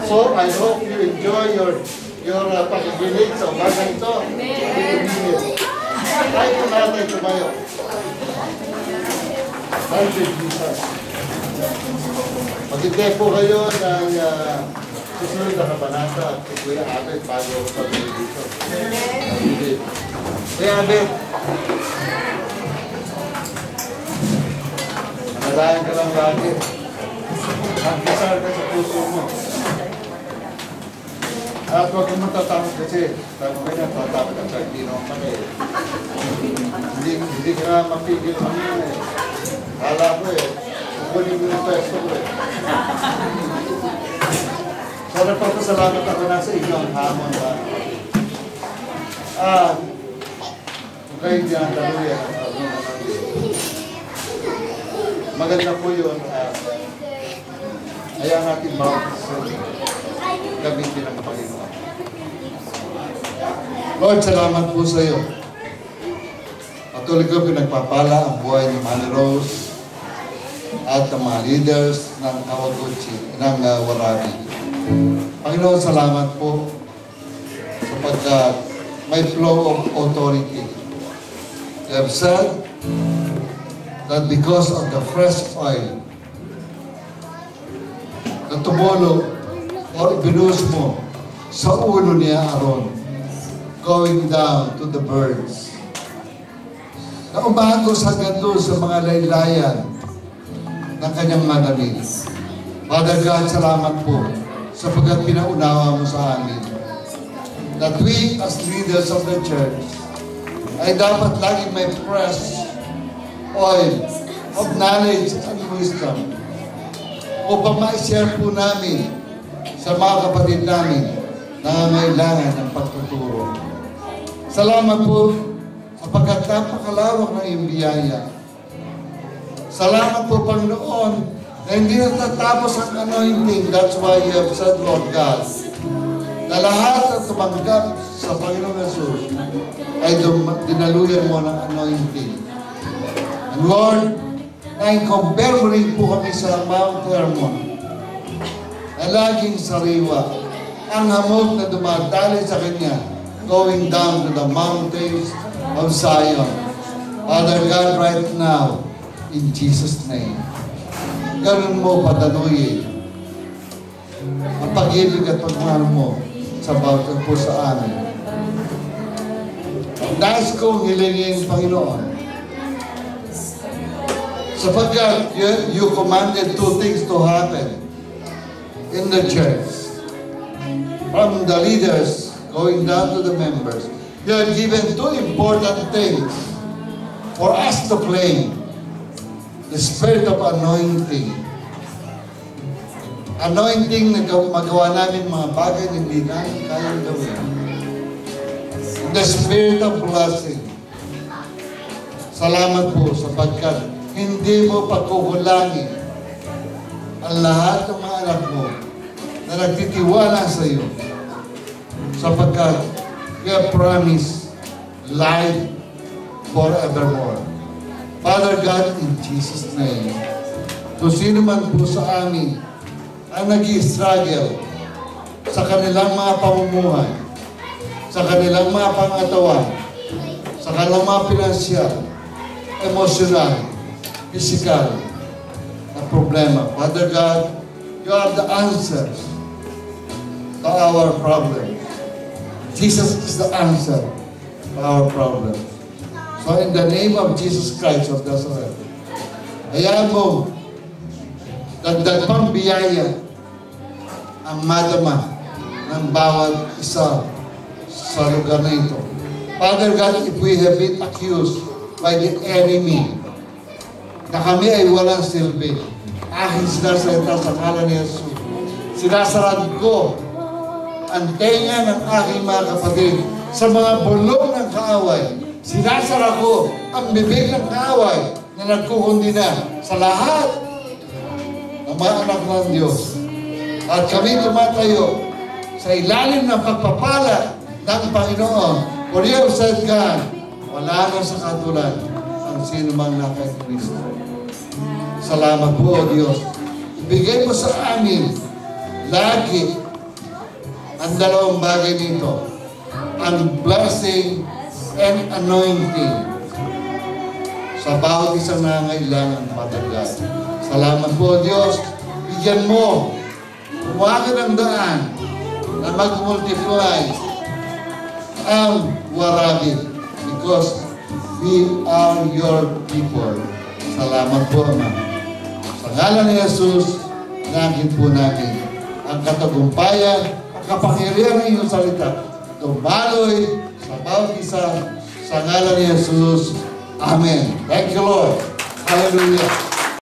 So, I hope you enjoy your pakikinig sa umaga ito. Tayo po natin tumayo. Thank you, Jesus. Mag-intay po kayo ng susunod na kabanata at Kuya Abed bago pag-uwi dito. Kuya Abed, manalayan ka lang lagi. Magkisar ka sa puso mo. At huwag kang matatakot kasi tama ka na, tatakot ka sa hindi naman kami. Hindi ka nga mapigil kami eh. Kala ko eh, kukunin mo yung pesto ko eh. So, nagpapasalamat ako na sa inyo ang hamon ba? Kung kayo dyan, daluyan ang hamon na natin. Maganda po yun. Ayaw natin bawat gamitin ang Panginoon. Lord, salamat po sa iyo. Patuloy ko pinagpapala ang buhay ni Manny Rose at ng mga leaders ng Kawaguchi, ng Warabi. Panginoon, salamat po sapagkat may flow of authority. You have said that because of the fresh oil na tumulong o ibinus mo sa ulo ni Aaron, going down to the birds, na umagos hanggang doon sa mga laylayan ng kanyang manamig. Father God, salamat po sapagkat pinaunawa mo sa amin that we as leaders of the church ay dapat laging may fresh oil of knowledge and wisdom upang ma-share po namin sa mga kapatid namin na nangangailangan ng pagtuturo. Salamat po sapagkat napakalawak ng iyong biyaya. Salamat po, Panginoon, na hindi natatapos ang anointing. That's why you have said, Lord God, na lahat na tumanggap sa Panginoon Jesus ay dinaluyan mo ng anointing. And Lord, na-compare mo rin po kami sa Mount Hermon na laging sariwa. Ang hamog na dumadali sa Kanya, going down to the mountains of Zion. Father God, right now, in Jesus' name, ganun mo padaluyin ang pag-ibig at pagmahal mo sa bawat po sa amin. Nais kong hilingin, Panginoon, sapagkat you commanded two things to happen in the church. From the leaders going down to the members, you have given two important things for us to claim. The spirit of anointing. Anointing na magawa namin mga bagay na hindi namin kayang gawin. The spirit of blessing. Salamat po sapagkat hindi mo pagkukulangin ang lahat ng mga anak mo na nagtitiwala sa iyo sapagkat you have promised life forevermore. Father God, in Jesus' name, kung sino man po sa amin ang nag-i-struggle sa kanilang mga pamumuhay, sa kanilang mga pangatawan, sa kanilang mga pinansyal, emosyonal, physical na problema. Father God, you have the answers to our problem. Jesus is the answer to our problem. So in the name of Jesus Christ of Nazareth, hayaan mo dagdag pang biyaya ang madama ng bawat isa sa lugar na ito. Father God, if we have been accused by the enemy na kami ay walang silbi, aking sinasalita sa ngalan ni Jesus, sinasarad ko ang tenga ng aking mga kapatid sa mga bulong ng kaaway. Sinasara ko ang bibig ng kaaway na nagkukundi na sa lahat ng mga anak ng Diyos. At kami tumatayo sa ilalim ng pagpapala ng Panginoon. For you have said, God, wala na sa katulad ang sino mang nakay Kristo. Salamat po, O Diyos. Ibigay mo sa amin lagi ang dalawang bagay nito. Ang blessing and anointing sa bawat isang nangangailangan, Father God. Salamat po, Diyos. Bigyan mo, umakin ang daan na mag-multiply ang waragi because we are your people. Salamat po, Ama. Sa ngalan ni Jesus, nagin po natin ang katagumpayan, ang kapangyarihan ng iyong salita. Tumaloy sa bawat isa sa ngalan ni Jesus. Amen. Thank you, Lord. Hallelujah.